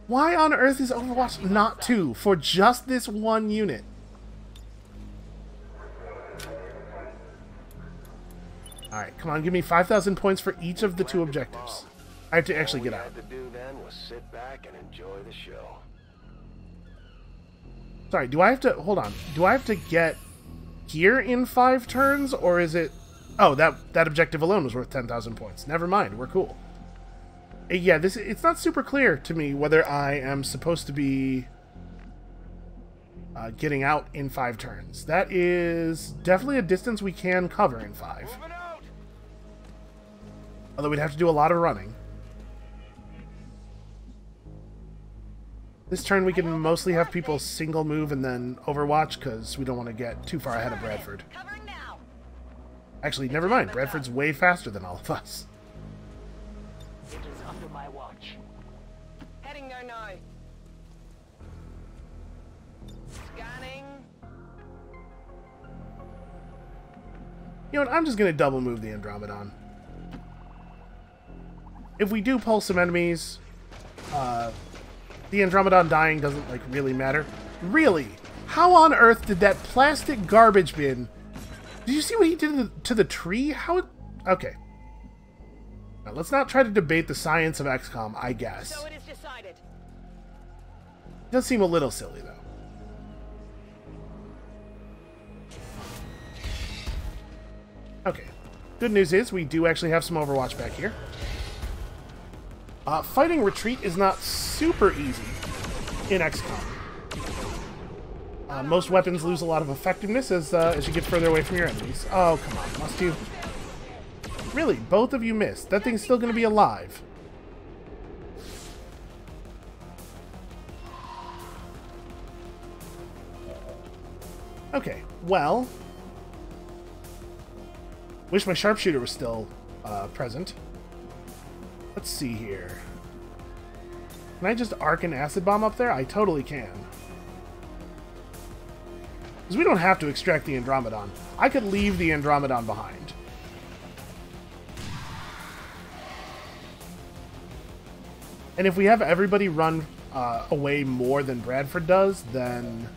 Why on earth is Overwatch not 2 for just this one unit? Alright, come on, give me 5,000 points for each of the 2 objectives. I have to actually get out. All we had to do then was sit back and enjoy the show. Sorry, do I have to... Hold on. Do I have to get here in 5 turns, or is it... Oh, that objective alone was worth 10,000 points. Never mind, we're cool. Yeah, it's not super clear to me whether I am supposed to be getting out in 5 turns. That is definitely a distance we can cover in 5. Although we'd have to do a lot of running. This turn we can mostly have people single move and then Overwatch, because we don't want to get too far ahead of Bradford. Covering now. Actually, never mind. Bradford's way faster than all of us. It is under my watch. Heading there now. Scanning. You know what? I'm just going to double move the Andromedon. If we do pull some enemies, the Andromedon dying doesn't, like, really matter. Really? How on earth did that plastic garbage bin... Did you see what he did to the tree? How... Okay. Now, let's not try to debate the science of XCOM, I guess. So it is decided. It does seem a little silly, though. Okay. Good news is we do actually have some Overwatch back here. Fighting retreat is not super easy in XCOM. Most weapons lose a lot of effectiveness as you get further away from your enemies. Oh, come on. Must you? Really? Both of you missed. That thing's still going to be alive. Okay, well... Wish my sharpshooter was still present. Let's see here. Can I just arc an acid bomb up there? I totally can. Because we don't have to extract the Andromedon. I could leave the Andromedon behind. And if we have everybody run away more than Bradford does, then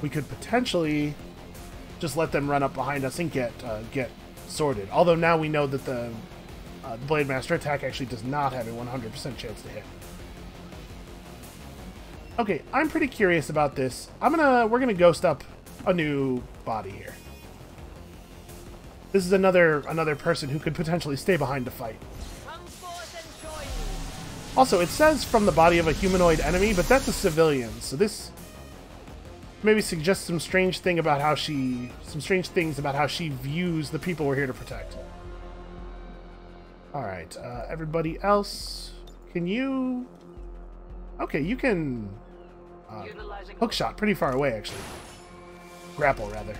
we could potentially just let them run up behind us and get sorted. Although now we know that the Blade Master attack actually does not have a 100% chance to hit. Okay, I'm pretty curious about this. We're gonna ghost up a new body here. This is another person who could potentially stay behind to fight. Also, it says from the body of a humanoid enemy, but that's a civilian, so this maybe suggests some strange things about how she views the people we're here to protect. Alright, everybody else, can you... Okay, you can hook shot pretty far away, actually. Grapple, rather.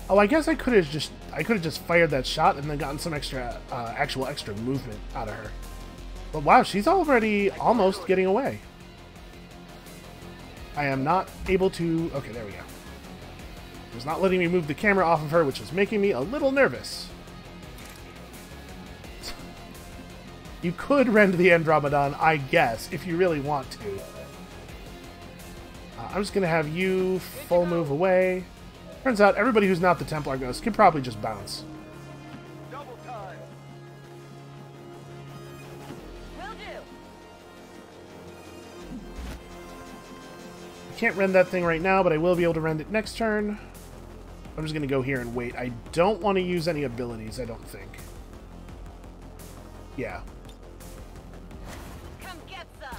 Oh, I guess I could have just fired that shot and then gotten some actual extra movement out of her. But wow, she's already almost getting away. I am not able to... Okay, there we go. It was not letting me move the camera off of her, which was making me a little nervous. You could rend the Andromedon, I guess, if you really want to. I'm just going to have you full move away. Turns out everybody who's not the Templar Ghost can probably just bounce. Double time. Will do. I can't rend that thing right now, but I will be able to rend it next turn. I'm just going to go here and wait. I don't want to use any abilities, I don't think. Yeah. Come get some.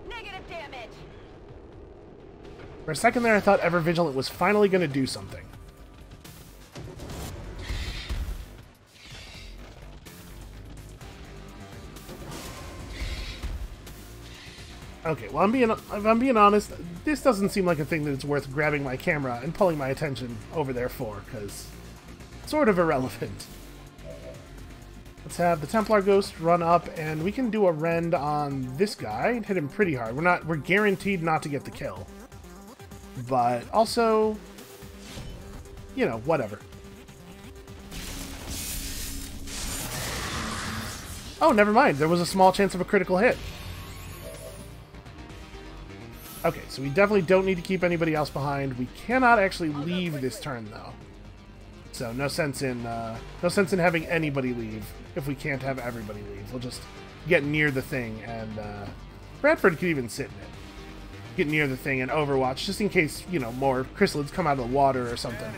Negative damage. For a second there, I thought Ever Vigilant was finally going to do something. Okay, well, if I'm being honest, this doesn't seem like a thing that it's worth grabbing my camera and pulling my attention over there for, because it's sort of irrelevant. Let's have the Templar Ghost run up, and we can do a rend on this guy and hit him pretty hard. We're guaranteed not to get the kill. But also, you know, whatever. Oh, never mind. There was a small chance of a critical hit. Okay, so we definitely don't need to keep anybody else behind. We cannot actually leave this turn, though. So no sense in having anybody leave if we can't have everybody leave. We'll just get near the thing, and Bradford could even sit in it. Get near the thing and overwatch, just in case, you know, more chrysalids come out of the water or something.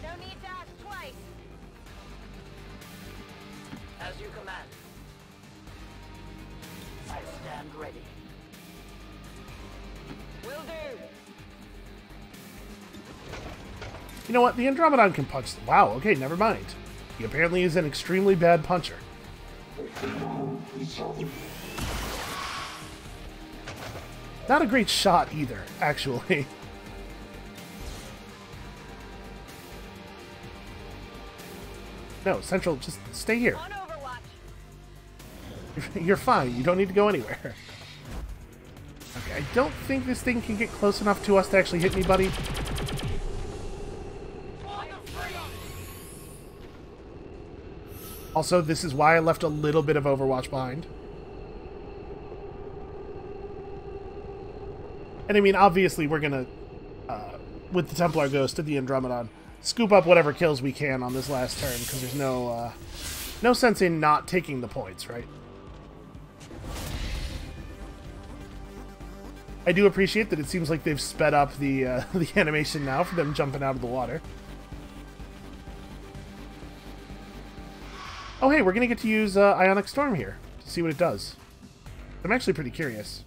No need to ask twice. As you command. I stand ready. Will do. You know what? The Andromedon can punch. Wow, okay, never mind. He apparently is an extremely bad puncher. Not a great shot either, actually. No, Central, just stay here. On Overwatch. You're fine. You don't need to go anywhere. Okay, I don't think this thing can get close enough to us to actually hit me, buddy. Also, this is why I left a little bit of Overwatch behind. And I mean, obviously, we're gonna, with the Templar Ghost and the Andromedon, scoop up whatever kills we can on this last turn, because there's no sense in not taking the points, right? I do appreciate that it seems like they've sped up the the animation now for them jumping out of the water. Oh hey, we're gonna get to use Ionic Storm here to see what it does. I'm actually pretty curious.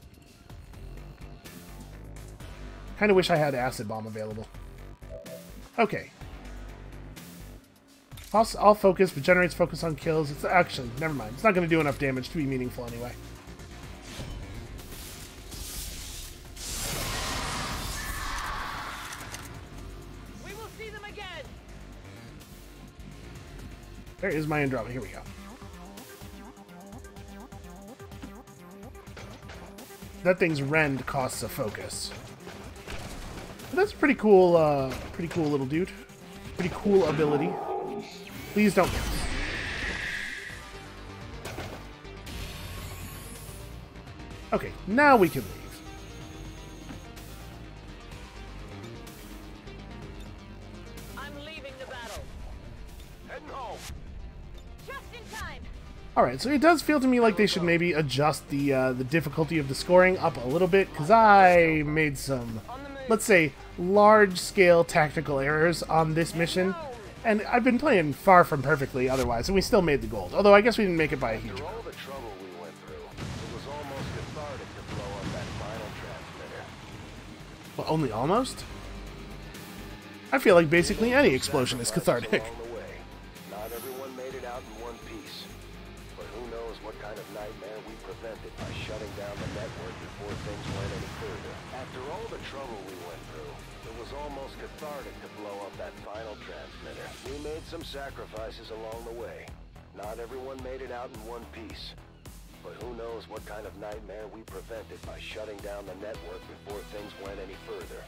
Kind of wish I had Acid Bomb available. Okay. All focus, but generates focus on kills. It's actually, never mind. It's not going to do enough damage to be meaningful anyway. We will see them again. There is my Andromeda. Here we go. That thing's rend costs a focus. But that's a pretty cool little dude. Pretty cool ability. Please don't miss. Okay, now we can leave. I'm leaving the battle. Heading home. Just in time. Alright, so it does feel to me like they should maybe adjust the difficulty of the scoring up a little bit, because I made some, let's say, large-scale tactical errors on this mission, and I've been playing far from perfectly otherwise, and we still made the gold. Although I guess we didn't make it by a huge After amount. all the trouble we went through, it was almost cathartic to blow up that final transmitter. Well, only almost? I feel like basically any explosion is cathartic. Along the way. Not everyone made it out in one piece. But who knows what kind of nightmare we prevented by shutting down the network before things went any further. After all the trouble we went through, it was almost cathartic to blow up that final transmitter. We made some sacrifices along the way. Not everyone made it out in one piece. But who knows what kind of nightmare we prevented by shutting down the network before things went any further.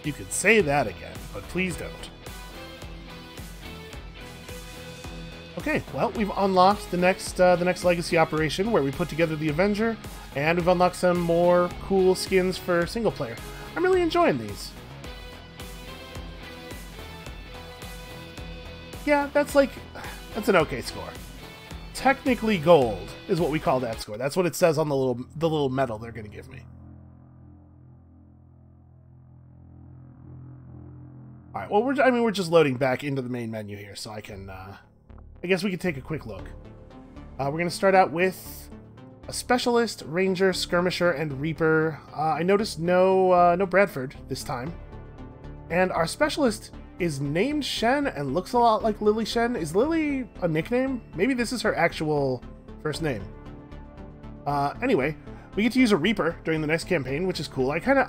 You could say that again, but please don't. Okay, well, we've unlocked the next legacy operation where we put together the Avenger, and we've unlocked some more cool skins for single player. I'm really enjoying these. Yeah, that's an okay score. Technically gold is what we call that score. That's what it says on the little medal they're going to give me. All right. Well, we're just loading back into the main menu here, so I can. I guess we could take a quick look. We're going to start out with a Specialist, Ranger, Skirmisher, and Reaper. I noticed no Bradford this time, and our Specialist is named Shen and looks a lot like Lily Shen. Is Lily a nickname? Maybe this is her actual first name. Anyway, we get to use a Reaper during the next campaign, which is cool. I kind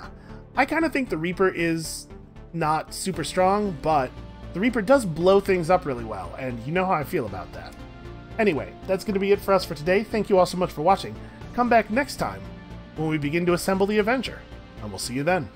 of think the Reaper is not super strong, but the Reaper does blow things up really well, and you know how I feel about that. Anyway, that's going to be it for us for today. Thank you all so much for watching. Come back next time when we begin to assemble the Avenger, and we'll see you then.